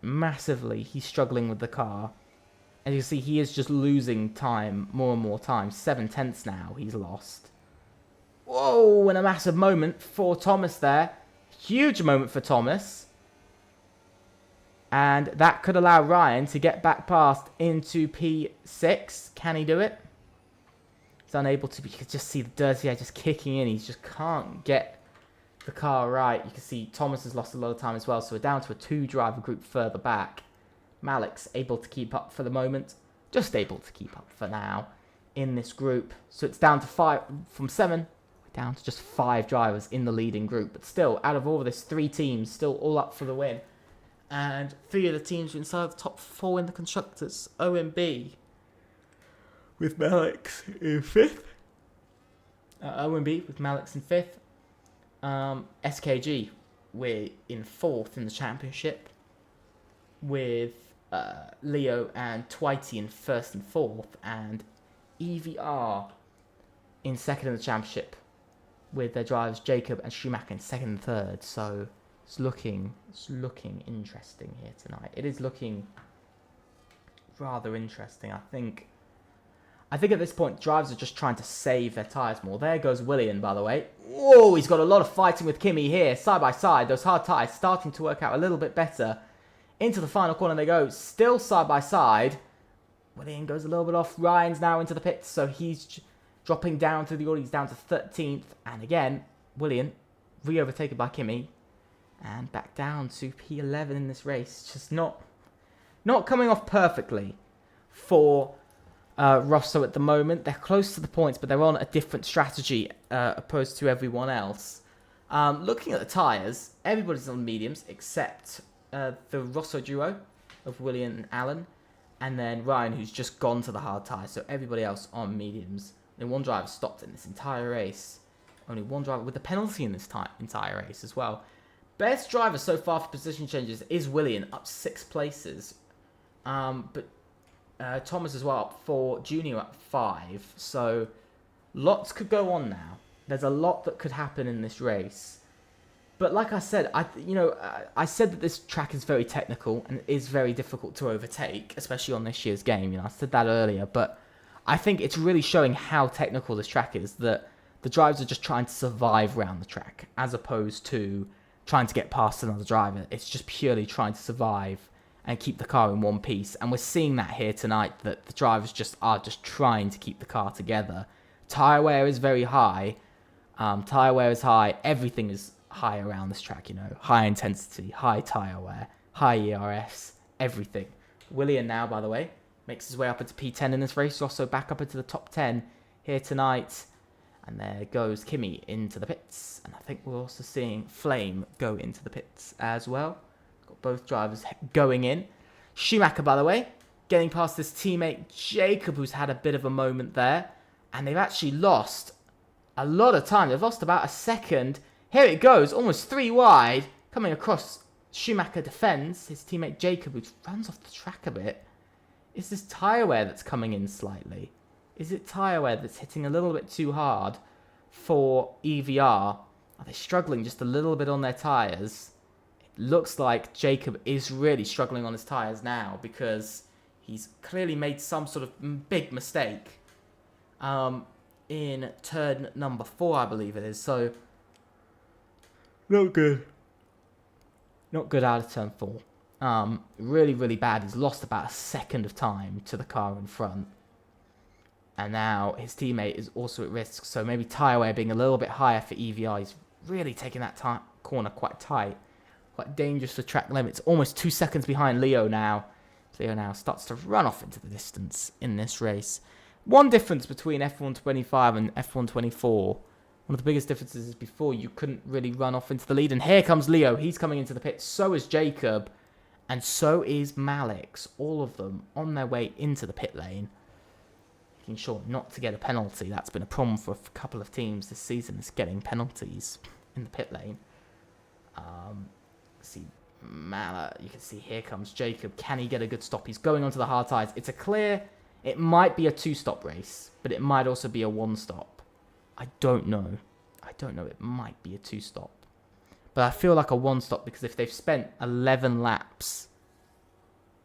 Massively, he's struggling with the car. As you can see, he is just losing time more and more time. 7 tenths now he's lost. Whoa, and a massive moment for Thomas there. Huge moment for Thomas. And that could allow Ryan to get back past into P6. Can he do it? He's unable to. You can just see the dirty air just kicking in. He just can't get the car right. You can see Thomas has lost a lot of time as well. So we're down to a 2-driver group further back. Malix able to keep up for the moment. Just able to keep up for now in this group. So it's down to 5 from 7. We're down to just 5 drivers in the leading group. But still, out of all of this, 3 teams still all up for the win. And 3 of the teams are inside the top 4 in the Constructors. OMB with Malix in 5th. OMB with Malix in 5th. SKG, we're in 4th in the Championship. With Leo and Twitey in 1st and 4th. And EVR in 2nd in the Championship. With their drivers Jacob and Schumacher in 2nd and 3rd. So it's looking interesting here tonight. It is looking rather interesting. I think at this point, drivers are just trying to save their tyres more. There goes Willian, by the way. Whoa, he's got a lot of fighting with Kimi here, side by side. Those hard tyres starting to work out a little bit better. Into the final corner they go, still side by side. Willian goes a little bit off. Ryan's now into the pits, so he's dropping down through the order. He's down to 13th. And again, Willian re-overtaken by Kimi. And back down to P11 in this race. Just not coming off perfectly for Rosso at the moment. They're close to the points, but they're on a different strategy opposed to everyone else. Looking at the tyres, everybody's on mediums except the Rosso duo of Willian and Alan. And then Ryan, who's just gone to the hard tyres. So everybody else on mediums. And one driver stopped in this entire race. Only one driver with a penalty in this entire race as well. Best driver so far for position changes is Willian, up 6 places. But Thomas as well, up 4. Junior up 5. So lots could go on now. There's a lot that could happen in this race. But like I said, I said that this track is very technical and is very difficult to overtake, especially on this year's game. I said that earlier, but I think it's really showing how technical this track is, that the drivers are just trying to survive around the track, as opposed to trying to get past another driver. It's just purely trying to survive and keep the car in one piece. And we're seeing that here tonight, that the drivers are just trying to keep the car together. Tyre wear is very high. Tyre wear is high. Everything is high around this track, High intensity, high tyre wear, high ERS, everything. Willian now, by the way, makes his way up into P10 in this race. Also back up into the top 10 here tonight. And there goes Kimi into the pits. And I think we're also seeing Flame go into the pits as well. Got both drivers going in. Schumacher, by the way, getting past his teammate Jacob, who's had a bit of a moment there. And they've actually lost a lot of time. They've lost about a second. Here it goes, almost 3 wide. Coming across, Schumacher defends. His teammate Jacob, who runs off the track a bit. Is this tyre wear that's coming in slightly? Is it tyre wear that's hitting a little bit too hard for EVR? Are they struggling just a little bit on their tyres? It looks like Jacob is really struggling on his tyres now because he's clearly made some sort of big mistake in turn number 4, I believe it is. So, not good. Not good out of turn 4. Really, really bad. He's lost about a second of time to the car in front. And now his teammate is also at risk. So maybe tyre wear being a little bit higher for EVR. He's really taking that corner quite tight. Quite dangerous for track limits. Almost 2 seconds behind Leo now. Leo now starts to run off into the distance in this race. One difference between F1 25 and F1 24. One of the biggest differences is before you couldn't really run off into the lead. And here comes Leo. He's coming into the pit. So is Jacob. And so is Malix. All of them on their way into the pit lane. Making sure not to get a penalty. That's been a problem for a couple of teams this season, is getting penalties in the pit lane. See Mala, you can see here comes Jacob. Can he get a good stop? He's going onto the hard tyres. It's a clear, it might be a 2-stop race, but it might also be a 1-stop. I don't know. It might be a 2-stop. But I feel like a 1-stop because if they've spent 11 laps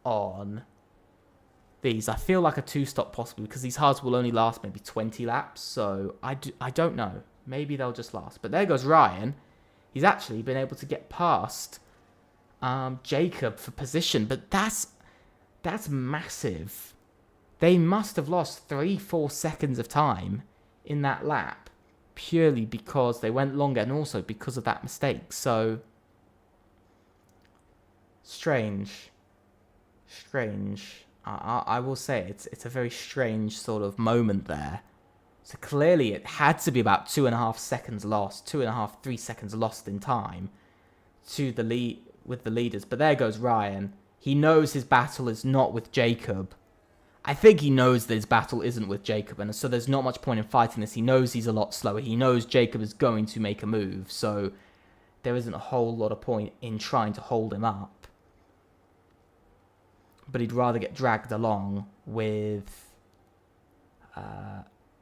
on these, I feel like a 2-stop possibly because these hards will only last maybe 20 laps. So I don't know. Maybe they'll just last. But there goes Ryan. He's actually been able to get past Jacob for position. But that's massive. They must have lost 3-4 seconds of time in that lap purely because they went longer and also because of that mistake. So strange. I will say it's a very strange sort of moment there. So clearly it had to be about 2.5 seconds lost, 2.5, 3 seconds lost in time to the lead with the leaders. But there goes Ryan. He knows his battle is not with Jacob. I think he knows that his battle isn't with Jacob, and so there's not much point in fighting this. He knows he's a lot slower. He knows Jacob is going to make a move, so there isn't a whole lot of point in trying to hold him up. But he'd rather get dragged along with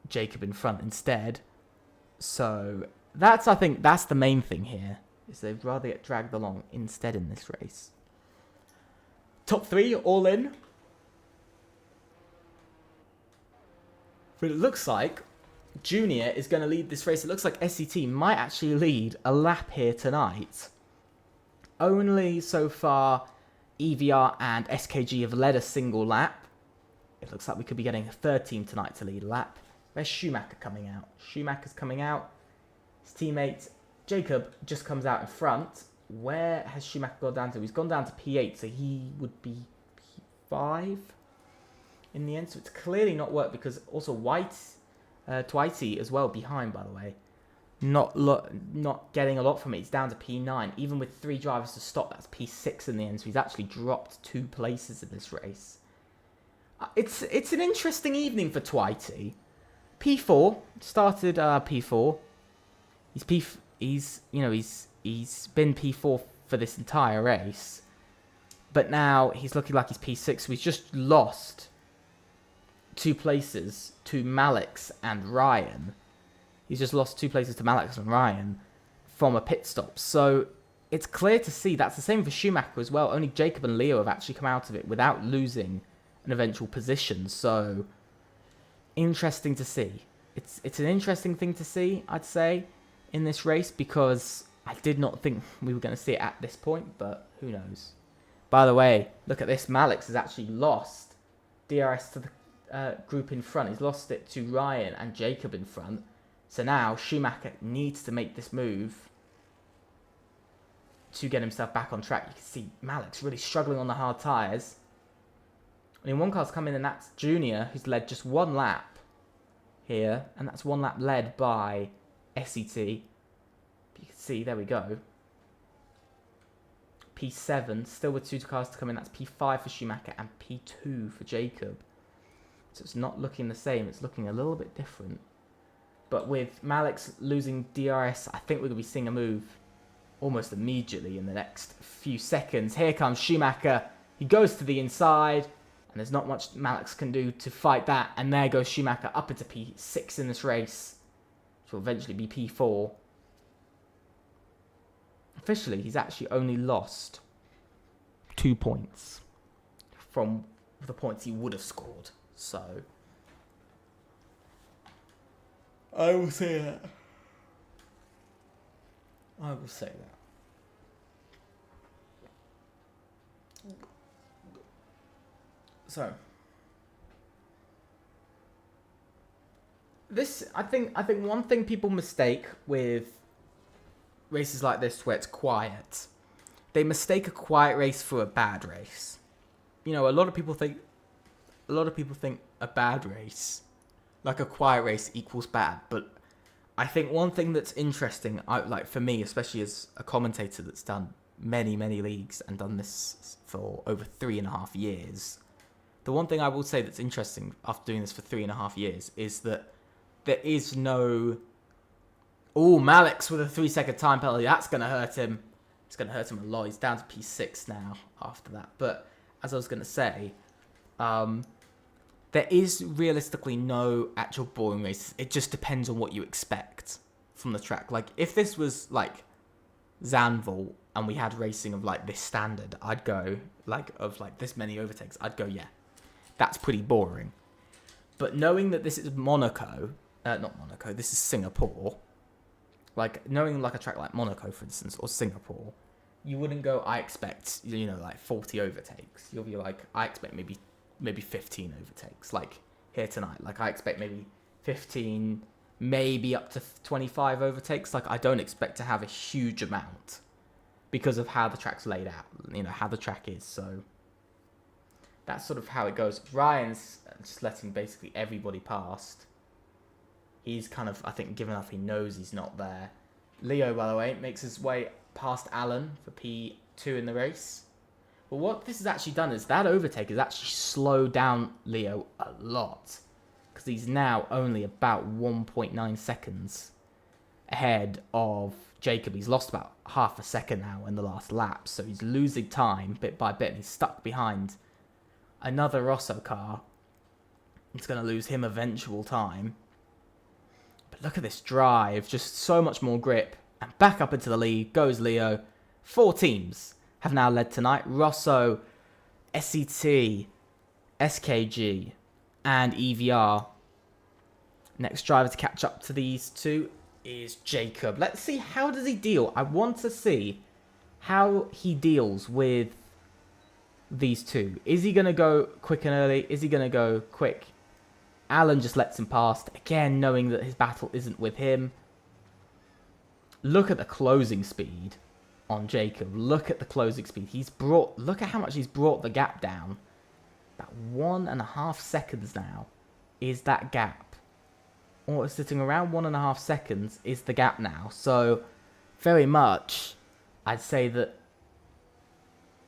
Jacob in front instead. So I think that's the main thing here, is they'd rather get dragged along instead in this race. Top 3 all in. But it looks like Junior is going to lead this race. It looks like SCT might actually lead a lap here tonight. Only so far EVR and SKG have led a single lap. It looks like we could be getting a third team tonight to lead a lap. Where's Schumacher coming out? Schumacher's coming out. His teammate Jacob just comes out in front. Where has Schumacher gone down to? He's gone down to P8, so he would be P5 in the end. So it's clearly not worked because also Twitey as well behind, by the way. Not getting a lot from it. It's down to P9. Even with 3 drivers to stop, that's P6 in the end. So he's actually dropped 2 places in this race. It's an interesting evening for Twitey. P4 started P4. He's been P4 for this entire race, but now he's looking like he's P6. So he's just lost 2 places to Malix and Ryan. He's just lost 2 places to Malix and Ryan from a pit stop. So it's clear to see that's the same for Schumacher as well. Only Jacob and Leo have actually come out of it without losing an eventual position. So interesting to see. It's an interesting thing to see, I'd say, in this race, because I did not think we were going to see it at this point, but who knows. By the way, look at this. Malix has actually lost DRS to the group in front. He's lost it to Ryan and Jacob in front. So now Schumacher needs to make this move to get himself back on track. You can see Malix really struggling on the hard tyres. I mean, one car's come in, and that's Junior, who's led just 1 lap here, and that's 1 lap led by SET. You can see, there we go. P7, still with 2 cars to come in. That's P5 for Schumacher and P2 for Jacob. So it's not looking the same. It's looking a little bit different. But with Malik's losing DRS, I think we're going to be seeing a move almost immediately in the next few seconds. Here comes Schumacher. He goes to the inside, and there's not much Malik's can do to fight that. And there goes Schumacher up into P6 in this race, which will eventually be P4. Officially, he's actually only lost 2 points from the points he would have scored. So I will say that. I will say that. So this, I think one thing people mistake with races like this where it's quiet, they mistake a quiet race for a bad race. You know, a lot of people think a bad race, like a quiet race, equals bad. But I think one thing that's interesting, like for me, especially as a commentator that's done many leagues and done this for over 3.5 years, the one thing I will say that's interesting after doing this for 3.5 years is that there is no, oh, Malik's with a 3-second time penalty, that's going to hurt him. It's going to hurt him a lot. He's down to P6 now after that. But as I was going to say, there is realistically no actual boring races. It just depends on what you expect from the track. Like, if this was, like, Zandvoort and we had racing of, like, this standard, I'd go, like, of, like, this many overtakes, I'd go, yeah, that's pretty boring. But knowing that this is Monaco, not Monaco, this is Singapore, like, knowing, like, a track like Monaco, for instance, or Singapore, you wouldn't go, I expect, you know, like, 40 overtakes. You'll be like, I expect maybe 15 overtakes, like here tonight. Like, I expect maybe 15, maybe up to 25 overtakes. Like, I don't expect to have a huge amount because of how the track's laid out, you know, how the track is. So that's sort of how it goes. Ryan's just letting basically everybody past. He's kind of, I think, given up. He knows he's not there. Leo, by the way, makes his way past Alan for P2 in the race. But what this has actually done is that overtake has actually slowed down Leo a lot, because he's now only about 1.9 seconds ahead of Jacob. He's lost about half a second now in the last lap, so he's losing time bit by bit, and he's stuck behind another Rosso car. It's going to lose him eventual time. But look at this drive, just so much more grip, and back up into the lead goes Leo. 4 teams have now led tonight: Rosso, SCT, SKG, and EVR. Next driver to catch up to these two is Jacob. Let's see, how does he deal? I want to see how he deals with these two. Is he going to go quick and early? Is he going to go quick? Alan just lets him past, again knowing that his battle isn't with him. Look at the closing speed on Jacob. Look at the closing speed. Look at how much he's brought the gap down. About 1.5 seconds now is that gap. Or it's sitting around 1.5 seconds is the gap now. So very much, I'd say that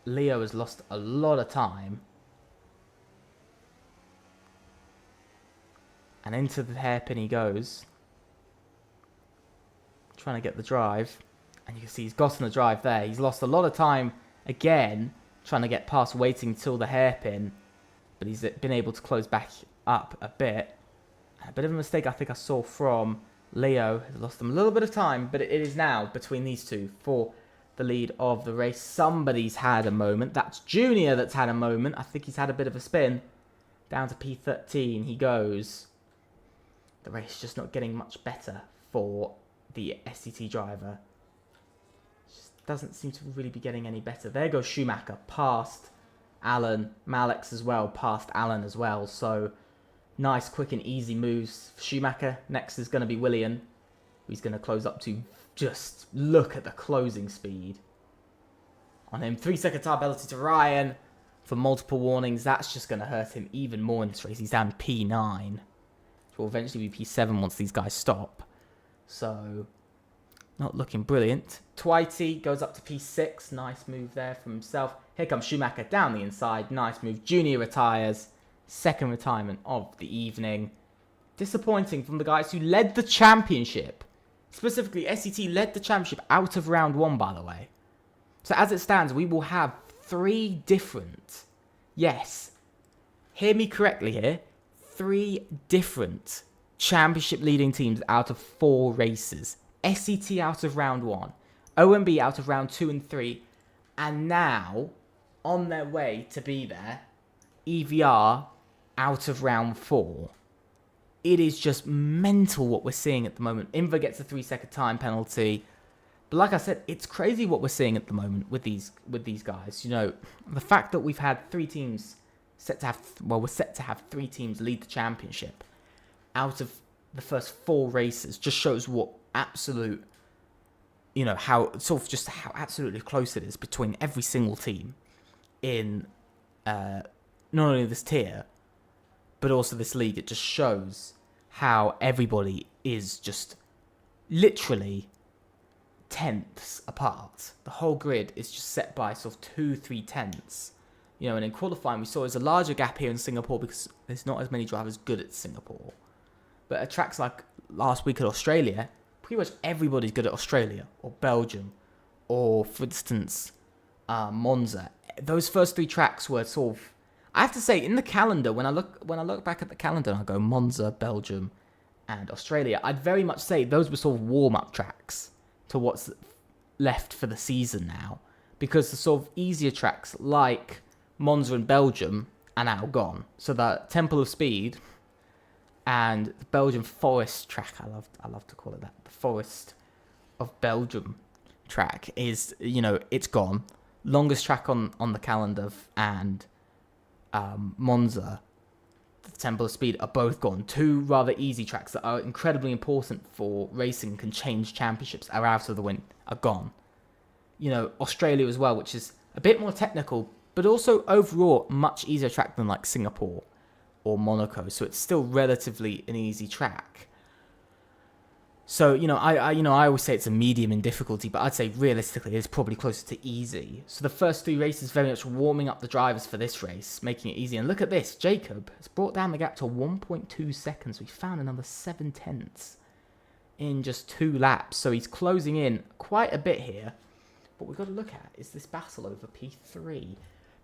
Leo has lost a lot of time. And into the hairpin he goes, trying to get the drive. And you can see he's gotten the drive there. He's lost a lot of time again, trying to get past, waiting till the hairpin. But he's been able to close back up a bit. A bit of a mistake I think I saw from Leo. Has lost him a little bit of time, but it is now between these two for the lead of the race. Somebody's had a moment. That's Junior that's had a moment. I think he's had a bit of a spin. Down to P13 he goes. The race just not getting much better for the SCT driver. Just doesn't seem to really be getting any better. There goes Schumacher past Alan. Malik's as well past Alan as well. So nice, quick and easy moves for Schumacher. Next is going to be Willian, who's going to close up to. Just look at the closing speed on him. 3-second time penalty to Ryan for multiple warnings. That's just going to hurt him even more in this race. He's down P9. Which will eventually be P7 once these guys stop. So, not looking brilliant. Twitey goes up to P6. Nice move there from himself. Here comes Schumacher down the inside. Nice move. Junior retires. Second retirement of the evening. Disappointing from the guys who led the championship. Specifically, SET led the championship out of round 1, by the way. So as it stands, we will have 3 different, yes, hear me correctly here, 3 different championship leading teams out of 4 races. SET out of round 1, OMB out of round 2 and 3, and now, on their way to be there, EVR out of round 4. It is just mental what we're seeing at the moment. Inver gets a 3-second time penalty. But like I said, it's crazy what we're seeing at the moment with these guys. You know, the fact that we've had 3 teams we're set to have 3 teams lead the championship out of the first 4 races just shows what absolute, you know, how absolutely close it is between every single team in not only this tier, but also this league. It just shows how everybody is just literally tenths apart. The whole grid is just set by sort of 2-3 tenths. You know, and in qualifying we saw there's a larger gap here in Singapore because there's not as many drivers good at Singapore. But at tracks like last week at Australia, pretty much everybody's good at Australia or Belgium or, for instance, Monza. Those first 3 tracks were sort of, I have to say, in the calendar, when I look back at the calendar and I go Monza, Belgium, and Australia, I'd very much say those were sort of warm-up tracks to what's left for the season now, because the sort of easier tracks like Monza and Belgium are now gone. So the Temple of Speed and the Belgian Forest track, I love to call it that, the Forest of Belgium track is, you know, it's gone. Longest track on the calendar and Monza, the Temple of Speed are both gone. 2 rather easy tracks that are incredibly important for racing, can change championships, are out of the win, are gone. You know, Australia as well, which is a bit more technical, but also overall much easier track than like Singapore or Monaco. So it's still relatively an easy track. So, you know, I always say it's a medium in difficulty, but I'd say realistically it's probably closer to easy. So the first 3 races very much warming up the drivers for this race, making it easy. And look at this, Jacob has brought down the gap to 1.2 seconds. We found another 7 tenths in just 2 laps. So he's closing in quite a bit here. What we've got to look at is this battle over P3.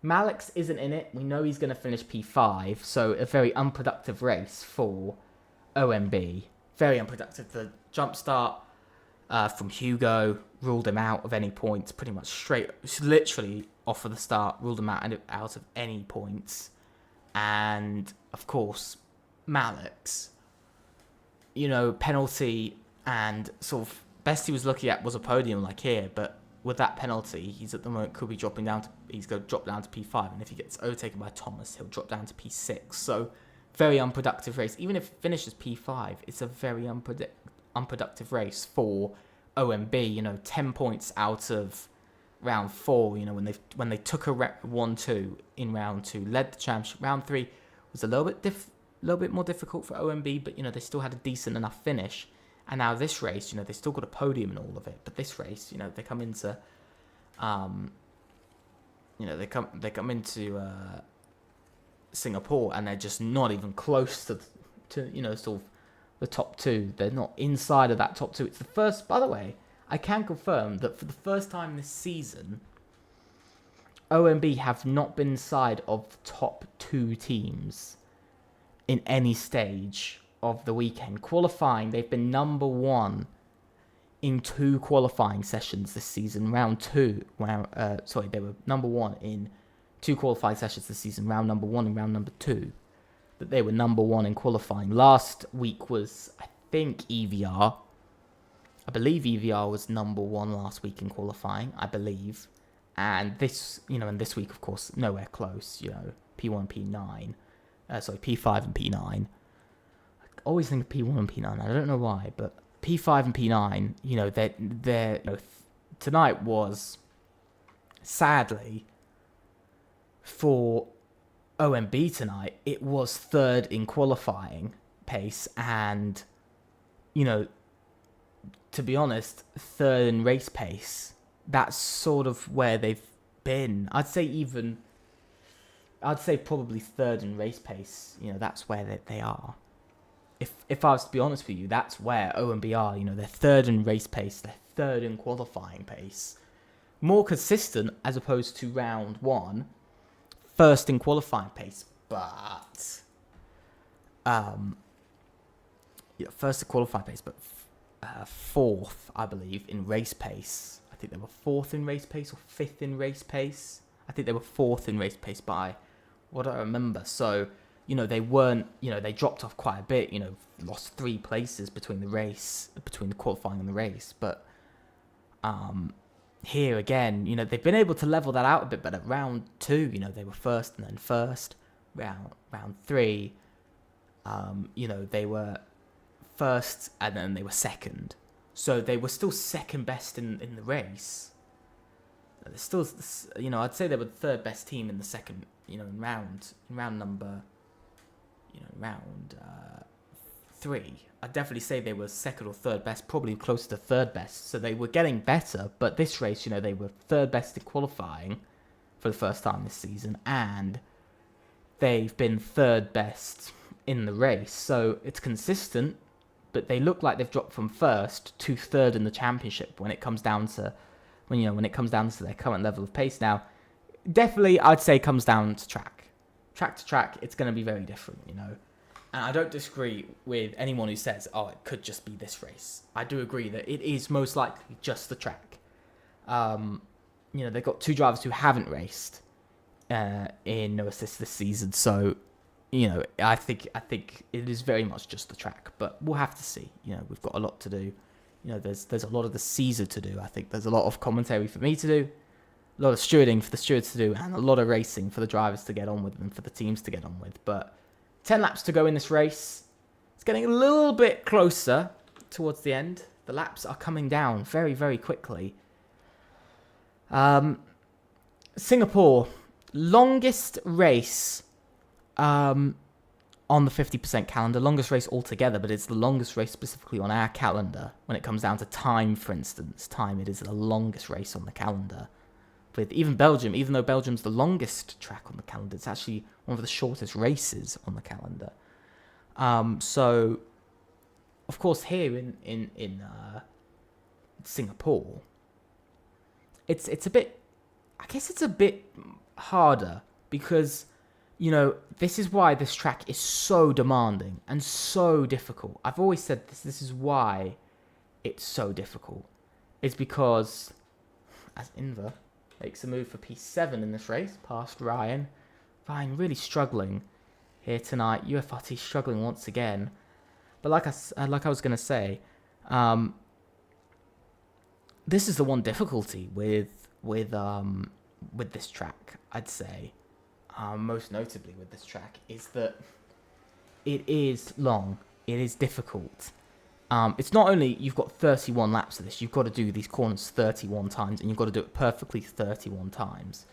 Malix isn't in it. We know he's going to finish P5, so a very unproductive race for OMB. Very unproductive. The jump start from Hugo ruled him out of any points, pretty much straight, literally off of the start, ruled him out of any points. And, of course, Malix, you know, penalty and sort of best he was looking at was a podium like here, but with that penalty, he's at the moment could be dropping down to, he's going to drop down to P5, and if he gets overtaken by Thomas, he'll drop down to P6. So very unproductive race. Even if it finishes P5, it's a very unproductive race for OMB. You know, 10 points out of round 4. You know, when they took a 1-2 in round 2, led the championship. Round 3 was a little bit more difficult for OMB, but you know they still had a decent enough finish. And now this race, you know, they still got a podium and all of it. But this race, you know, they come into, they come into Singapore and they're just not even close to you know, sort of the top 2. They're not inside of that top 2. It's the first, by the way, I can confirm that for the first time this season, OMB have not been inside of the top 2 teams in any stage of the weekend. Qualifying, they've been number 1 in 2 qualifying sessions this season. They were number 1 in 2 qualifying sessions this season, round number 1 and round number 2. But they were number 1 in qualifying. Last week was, I think, EVR. I believe EVR was number 1 last week in qualifying, I believe. And this, you know, and this week, of course, nowhere close, you know, P1, P9. P5 and P9. Always think of P1 and P9. I don't know why, but P5 and P9, you know, they're you know, tonight was, sadly, for OMB tonight, it was 3rd in qualifying pace, and, you know, to be honest, 3rd in race pace. That's sort of where they've been. I'd say probably 3rd in race pace. You know, that's where they are. if I was to be honest with you, that's where OMB are. You know, they're third in race pace, they're third in qualifying pace, more consistent as opposed to round one, first in qualifying pace, but first in qualifying pace, but fourth, I believe, in race pace. I think they were fourth in race pace or fifth in race pace. I think they were fourth in race pace by what I remember. So, you know, they weren't, you know, they dropped off quite a bit, you know, lost 3 places between the qualifying and the race. But here again, you know, they've been able to level that out a bit better. Round 2, you know, they were first and then first. Round 3, you know, they were first and then they were second. So they were still second best in the race. They're still, you know, I'd say they were the third best team in the second, you know, round 3. I'd definitely say they were second or third best, probably closer to third best. So they were getting better, but this race, you know, they were third best in qualifying for the first time this season, and they've been third best in the race. So it's consistent, but they look like they've dropped from first to third in the championship when it comes down to when it comes down to their current level of pace. Now, definitely, I'd say it comes down to track to track. It's going to be very different, you know. And I don't disagree with anyone who says, "Oh, it could just be this race." I do agree that it is most likely just the track. You know, they've got 2 drivers who haven't raced in No Assist this season, so you know, I think it is very much just the track. But we'll have to see. You know, we've got a lot to do. You know, there's a lot of the Caesar to do. I think there's a lot of commentary for me to do, a lot of stewarding for the stewards to do, and a lot of racing for the drivers to get on with and for the teams to get on with. But 10 laps to go in this race. It's getting a little bit closer towards the end. The laps are coming down very, very quickly. Singapore, longest race on the 50% calendar, longest race altogether, but it's the longest race specifically on our calendar. When it comes down to time, for instance, it is the longest race on the calendar. With even Belgium, even though Belgium's the longest track on the calendar, it's actually one of the shortest races on the calendar. So, of course, here in Singapore, it's a bit, I guess it's a bit harder because, you know, this is why this track is so demanding and so difficult. I've always said this is why it's so difficult. It's because, as Inver makes a move for P7 in this race, past Ryan. Ryan really struggling here tonight. UFRT struggling once again. But like I was going to say, this is the one difficulty with this track, I'd say. Most notably with this track is that it is long, it is difficult. It's not only you've got 31 laps of this, you've got to do these corners 31 times, and you've got to do it perfectly 31 times.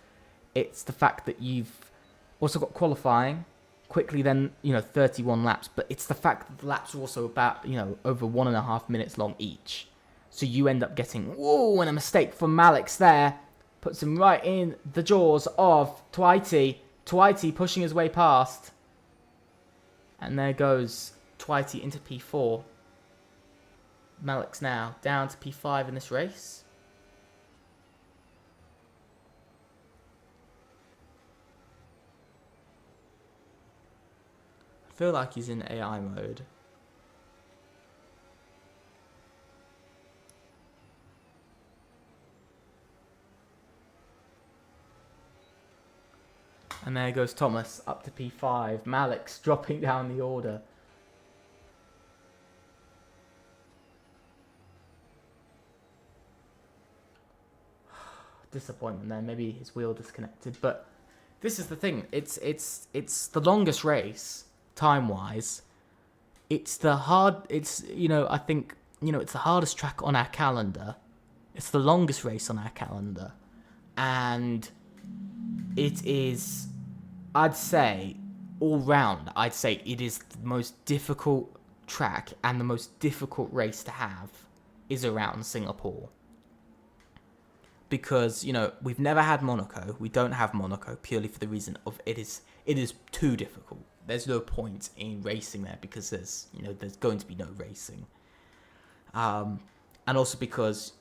It's the fact that you've also got qualifying quickly, then, you know, 31 laps, but it's the fact that the laps are also about, you know, over 1.5 minutes long each. So you end up getting, whoa, and a mistake from Malix there puts him right in the jaws of Twitey. Twitey pushing his way past. And there goes Twitey into P4. Malix now down to P5 in this race. I feel like he's in AI mode. And there goes Thomas up to P5. Malix dropping down the order. Disappointment there. Maybe his wheel disconnected. But this is the thing. It's the longest race time-wise. It's the I think, you know, it's the hardest track on our calendar. It's the longest race on our calendar. And it is, I'd say, all round, I'd say it is the most difficult track and the most difficult race to have is around Singapore. Because, you know, we've never had Monaco. We don't have Monaco purely for the reason of it is too difficult. there's no point in racing there because there's going to be no racing. And also because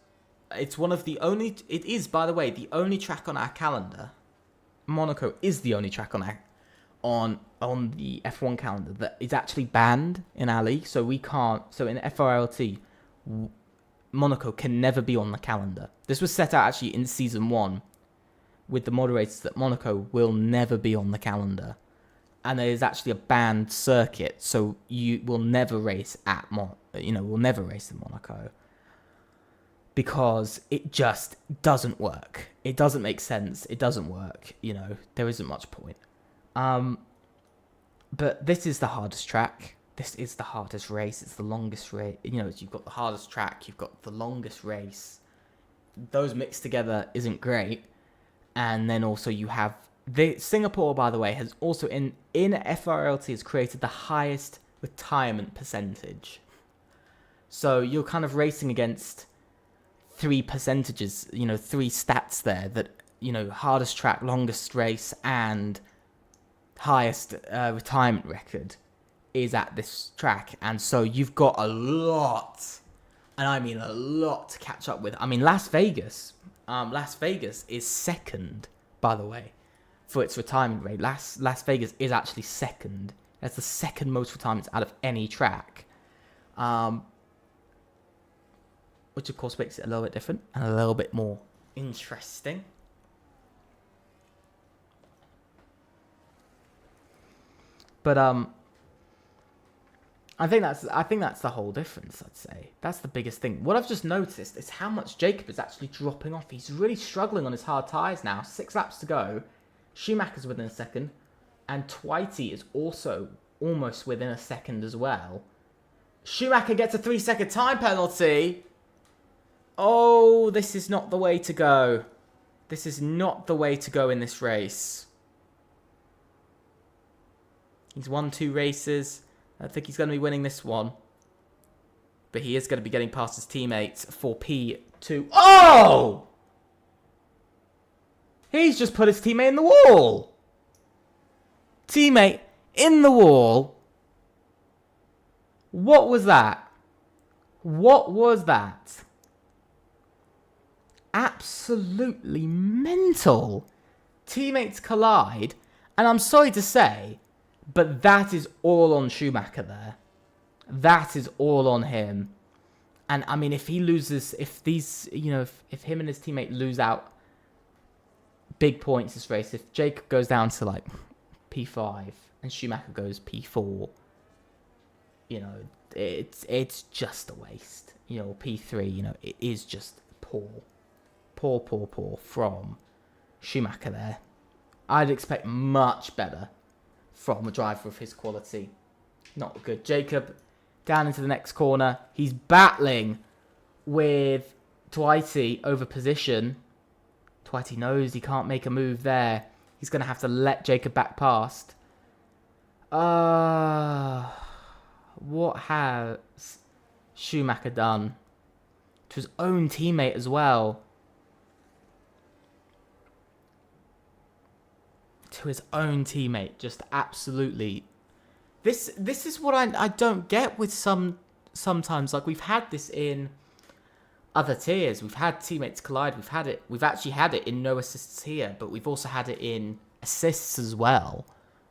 it's one of the only, it is, by the way, the only track on our calendar. Monaco is the only track on the F1 calendar that is actually banned in our league. So we can't, so in FRLT, Monaco can never be on the calendar. This was set out actually in season 1 with the moderators that Monaco will never be on the calendar. And there is actually a banned circuit, so you will never race at we'll never race in Monaco. Because it just doesn't work. It doesn't make sense. It doesn't work. There isn't much point. But this is the hardest track. This is the hardest race. It's the longest race. You've got the hardest track. You've got the longest race. Those mixed together isn't great. And then also you have... Singapore, by the way, has also in FRLT has created the highest retirement percentage. So you're kind of racing against 3 percentages, 3 stats there that, hardest track, longest race, and highest retirement record is at this track. And so you've got a lot, and I mean a lot, to catch up with. I mean, Las Vegas is second, by the way, for its retirement rate. Las Vegas is actually second. That's the second most retirements out of any track. Which of course makes it a little bit different and a little bit more interesting. But I think that's the whole difference, I'd say. That's the biggest thing. What I've just noticed is how much Jacob is actually dropping off. He's really struggling on his hard tyres now. 6 laps to go. Schumacher's within a second. And Twitey is also almost within a second as well. Schumacher gets a 3-second time penalty. Oh, this is not the way to go. This is not the way to go in this race. He's won 2 races. I think he's going to be winning this one. But he is going to be getting past his teammates for P2. Oh! He's just put his teammate in the wall. Teammate in the wall. What was that? What was that? Absolutely mental. Teammates collide. And I'm sorry to say, but that is all on Schumacher there. That is all on him. And I mean, if he loses, if these, if him and his teammate lose out big points this race, if Jacob goes down to like P5 and Schumacher goes P4, it's just a waste. P3, it is just poor from Schumacher there. I'd expect much better from a driver of his quality. Not good. Jacob down into the next corner. He's battling with Twitey over position. Twitey knows he can't make a move there. He's going to have to let Jacob back past. What has Schumacher done to his own teammate as well? To his own teammate, just absolutely. This is what I don't get with sometimes. Like, we've had this in other tiers. We've had teammates collide. We've actually had it in no assists here, but we've also had it in assists as well.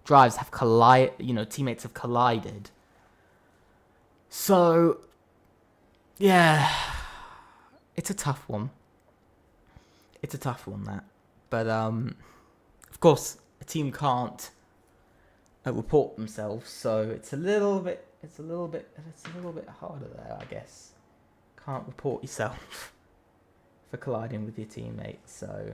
Drives have teammates have collided. So, yeah, it's a tough one. It's a tough one, that. But of course, a team can't report themselves, so it's a little bit harder there, I guess. Can't report yourself for colliding with your teammates, so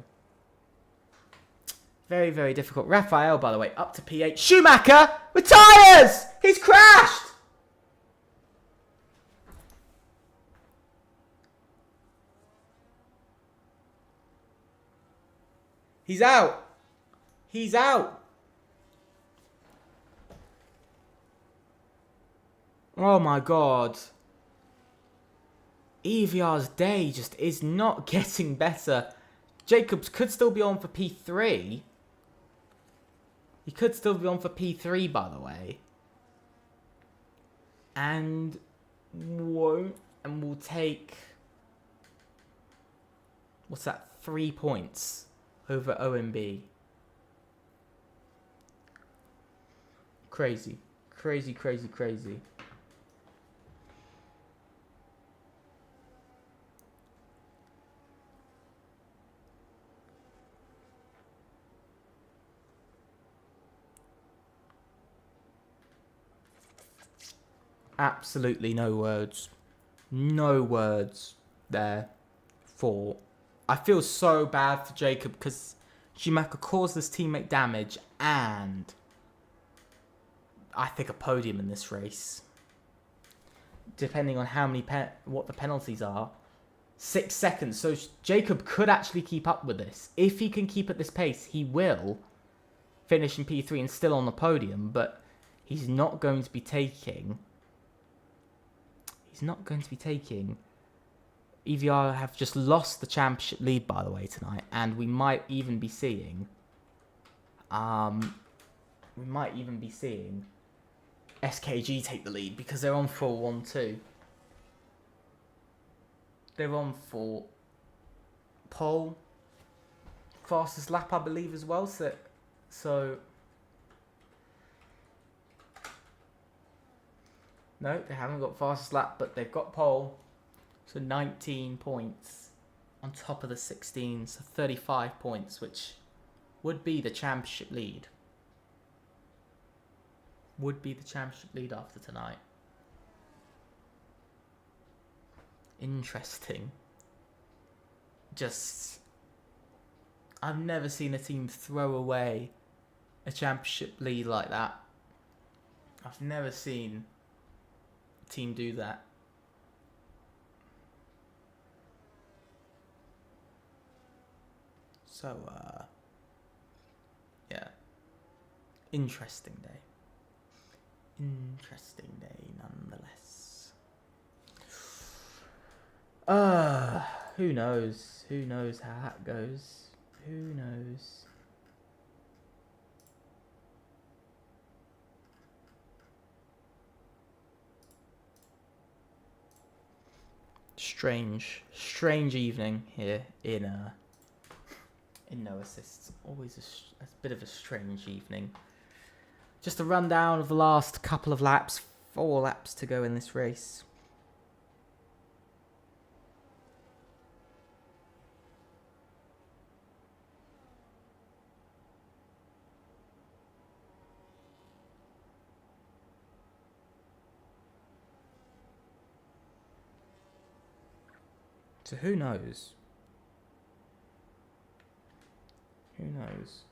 very, very difficult. Raphael, by the way, up to P8. Schumacher retires! He's crashed! He's out. He's out. Oh my god. EVR's day just is not getting better. Jacobs could still be on for P3. He could still be on for P3, by the way. And won't. And we'll take... What's that? 3 points over OMB. Crazy. Crazy, crazy, crazy. Absolutely no words. No words there for... I feel so bad for Jacob because Schumacher caused his teammate damage and I think a podium in this race. Depending on how many what the penalties are. 6 seconds. So Jacob could actually keep up with this. If he can keep at this pace, he will finish in P3 and still on the podium, but he's not going to be taking... He's not going to be taking... EVR have just lost the championship lead, by the way, tonight, and we might even be seeing... SKG take the lead because they're on for 1-2. They're on for pole, fastest lap, I believe, as well. So no, they haven't got fastest lap, but they've got pole. So 19 points on top of the 16, so 35 points, which would be the championship lead. Would be the championship lead after tonight. Interesting. Just... I've never seen a team throw away a championship lead like that. I've never seen a team do that. So, yeah. Interesting day. Interesting day, nonetheless. Who knows? Who knows how that goes? Who knows? Strange evening here in no assists. Always a bit of a strange evening. Just a rundown of the last couple of laps. 4 laps to go in this race. So who knows? Who knows?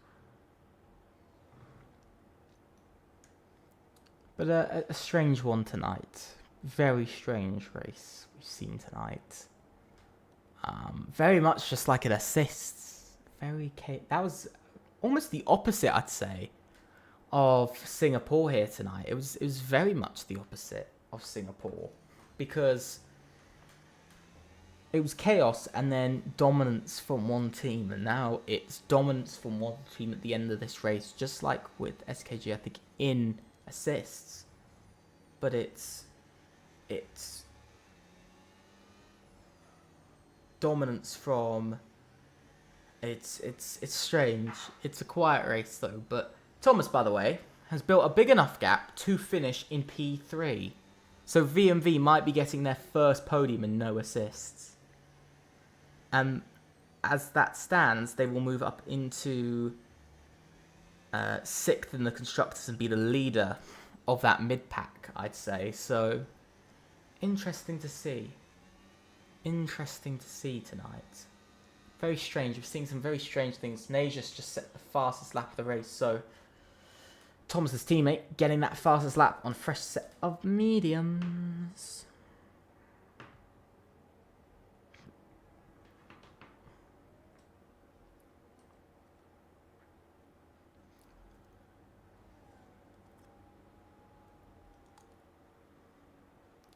But a strange one tonight. Very strange race we've seen tonight. Very much just like an assist. That was almost the opposite, I'd say, of Singapore here tonight. It was very much the opposite of Singapore because it was chaos and then dominance from one team, and now it's dominance from one team at the end of this race, just like with SKG, I think, in assists, but it's dominance from it's strange. It's a quiet race though, but Thomas, by the way, has built a big enough gap to finish in P3, so VMV might be getting their first podium and no assists, and as that stands they will move up into 6th in the constructors and be the leader of that mid-pack, I'd say. So, interesting to see. Interesting to see tonight. Very strange. We've seen some very strange things. Najus just set the fastest lap of the race. So, Thomas's teammate getting that fastest lap on a fresh set of mediums.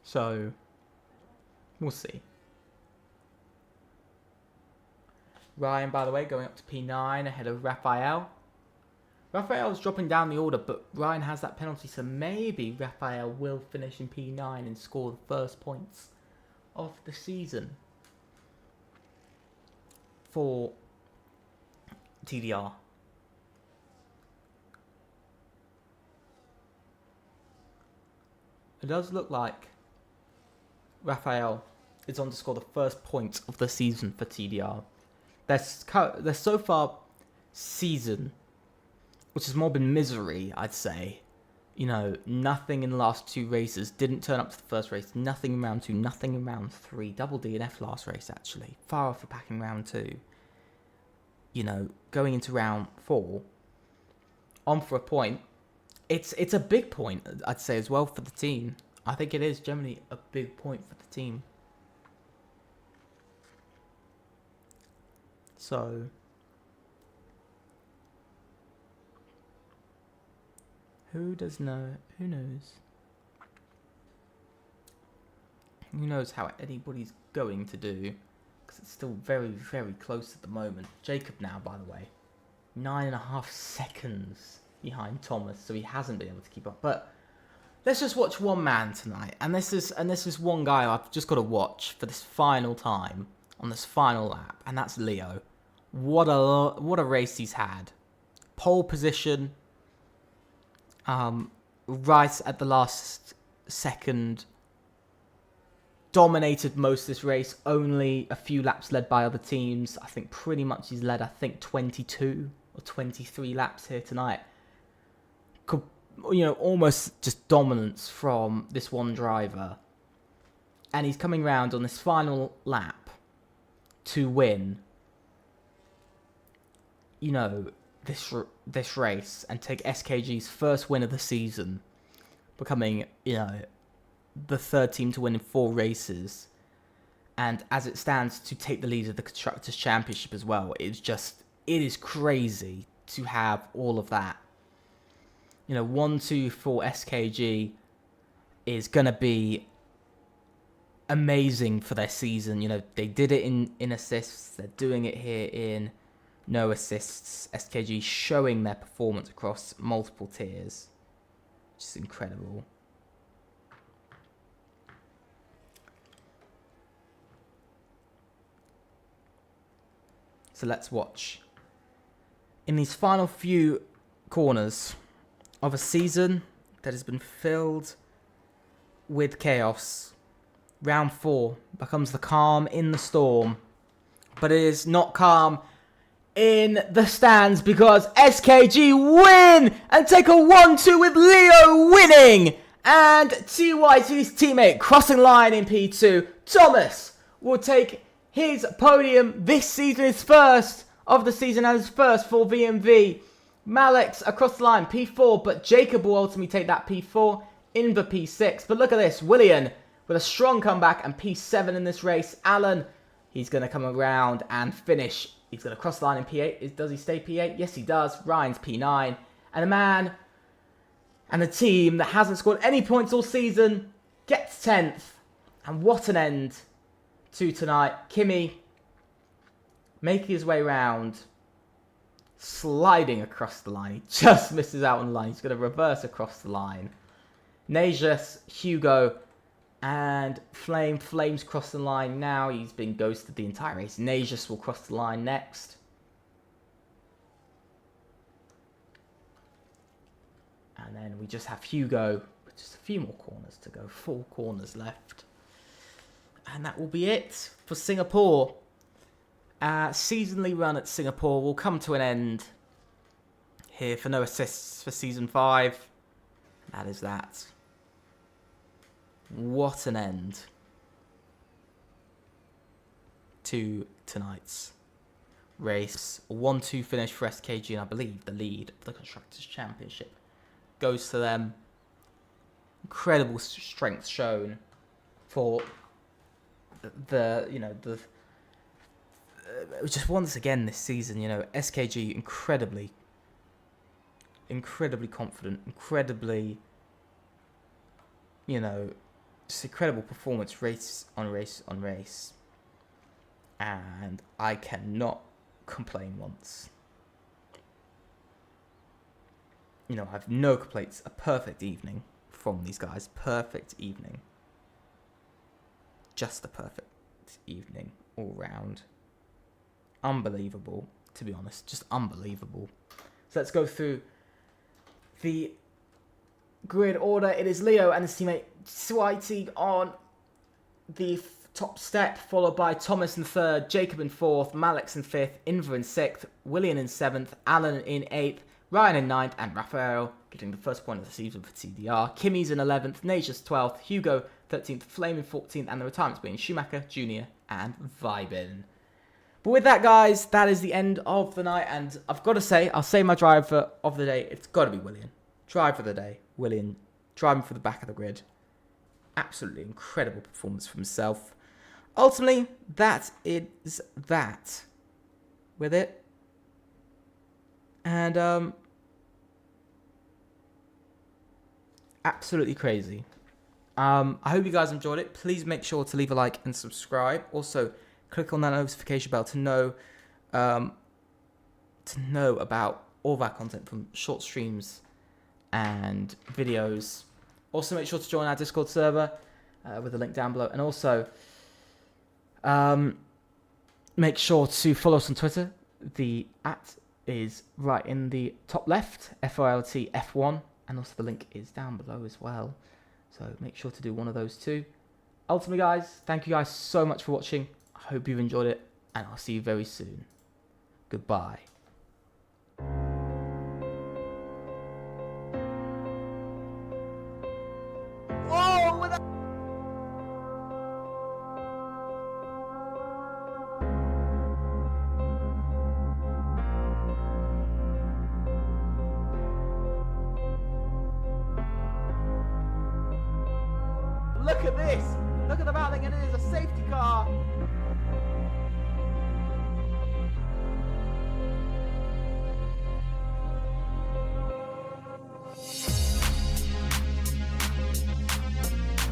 So, we'll see. Ryan, by the way, going up to P9 ahead of Raphael. Raphael's dropping down the order, but Ryan has that penalty, so maybe Raphael will finish in P9 and score the first points of the season for TDR. It does look like Raphael is on to score the first point of the season for TDR. Their so far season, which has more been misery, I'd say. You know, nothing in the last 2 races. Didn't turn up to the first race. Nothing in round 2. Nothing in round 3. Double D and F last race, actually. Far off the pack in round 2. You know, going into round 4, on for a point. It's a big point, I'd say, as well for the team. I think it is generally a big point for the team. So, who does know? Who knows? Who knows how anybody's going to do? Because it's still very, very close at the moment. Jacob now, by the way, 9.5 seconds behind Thomas, so he hasn't been able to keep up. But let's just watch one man tonight, and this is one guy I've just got to watch for this final time on this final lap, and that's Leo. What a race he's had. Pole position, right at the last second. Dominated most of this race. Only a few laps led by other teams. I think pretty much he's led, 22 or 23 laps here tonight. You know, almost just dominance from this one driver. And he's coming round on this final lap to win, you know, this race and take SKG's first win of the season, becoming, you know, the 3rd team to win in 4 races. And as it stands, to take the lead of the Constructors' Championship as well. It is crazy to have all of that. You know, 1-2 for SKG is going to be amazing for their season. You know, they did it in assists. They're doing it here in no assists. SKG showing their performance across multiple tiers. Which is incredible. So let's watch. In these final few corners of a season that has been filled with chaos, round 4 becomes the calm in the storm. But it is not calm in the stands because SKG win and take a 1-2 with Leo winning. And TYT's teammate crossing line in P2. Thomas will take his podium this season, his first of the season, and his first for VMV. Malek's across the line, P4, but Jacob will ultimately take that P4 in the P6. But look at this, Willian with a strong comeback and P7 in this race. Alan, he's going to come around and finish. He's going to cross the line in P8. Does he stay P8? Yes, he does. Ryan's P9. And the man and the team that hasn't scored any points all season gets 10th. And what an end to tonight. Kimmy making his way round, sliding across the line. He just misses out on the line. He's going to reverse across the line. Najas, Hugo, and Flames cross the line now. He's been ghosted the entire race. Najas will cross the line next. And then we just have Hugo with just a few more corners to go. 4 corners left. And that will be it for Singapore. Seasonally run at Singapore will come to an end here for no assists for Season 5. That is that. What an end to tonight's race. A 1-2 finish for SKG, and I believe the lead of the Constructors' Championship goes to them. Incredible strength shown for just once again this season. You know, SKG incredibly confident, incredibly, you know, just incredible performance, race on race on race, and I cannot complain once. you know, I have no complaints. A perfect evening from these guys. Perfect evening. Just a perfect evening all round. Unbelievable, to be honest. Just unbelievable. So let's go through the grid order. It is Leo and his teammate Switey on the top step, followed by Thomas in third, Jacob in fourth, Malix in fifth, Inver in sixth, William in seventh, Alan in eighth, Ryan in ninth, and Raphael getting the first point of the season for TDR. Kimmy's in 11th, Naja's 12th, Hugo 13th, Flame in 14th, and the retirements being Schumacher, Junior, and Vibin. But with that, guys, that is the end of the night, and I've got to say, I'll say my driver of the day, it's got to be William. Driver of the day, William, driving for the back of the grid. Absolutely incredible performance from himself. Ultimately, that is that with it. And absolutely crazy. I hope you guys enjoyed it. Please make sure to leave a like and subscribe. Also, click on that notification bell to know about all of our content from short streams and videos. Also, make sure to join our Discord server with the link down below. And also, make sure to follow us on Twitter. The @ is right in the top left, FRLT F1. And also the link is down below as well. So make sure to do one of those too. Ultimately, guys, thank you guys so much for watching. I hope you've enjoyed it. And I'll see you very soon. Goodbye. Look at this! Look at the mounting, and it is a safety car!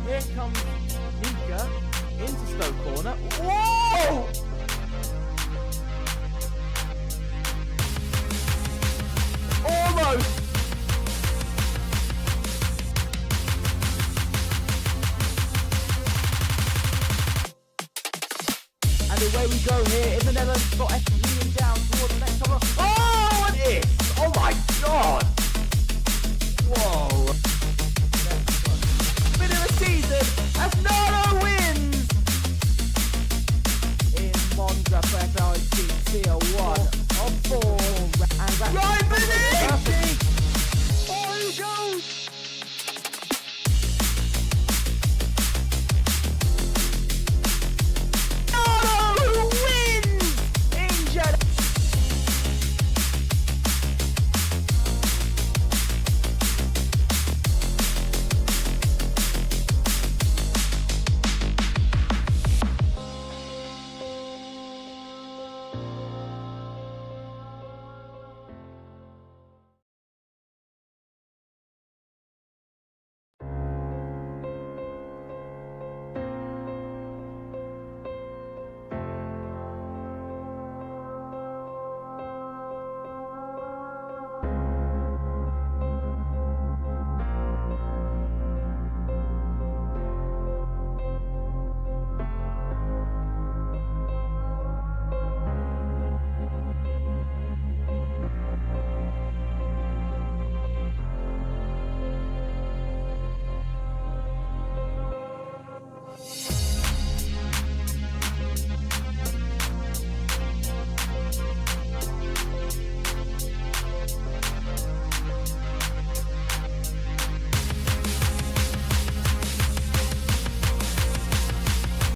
Here comes Nika into Stoke Corner. Whoa! Almost! And away we go here in the Netherlands. Got F1 down towards the next couple. Oh, it is! Oh my god! Whoa! Bit of a season. That's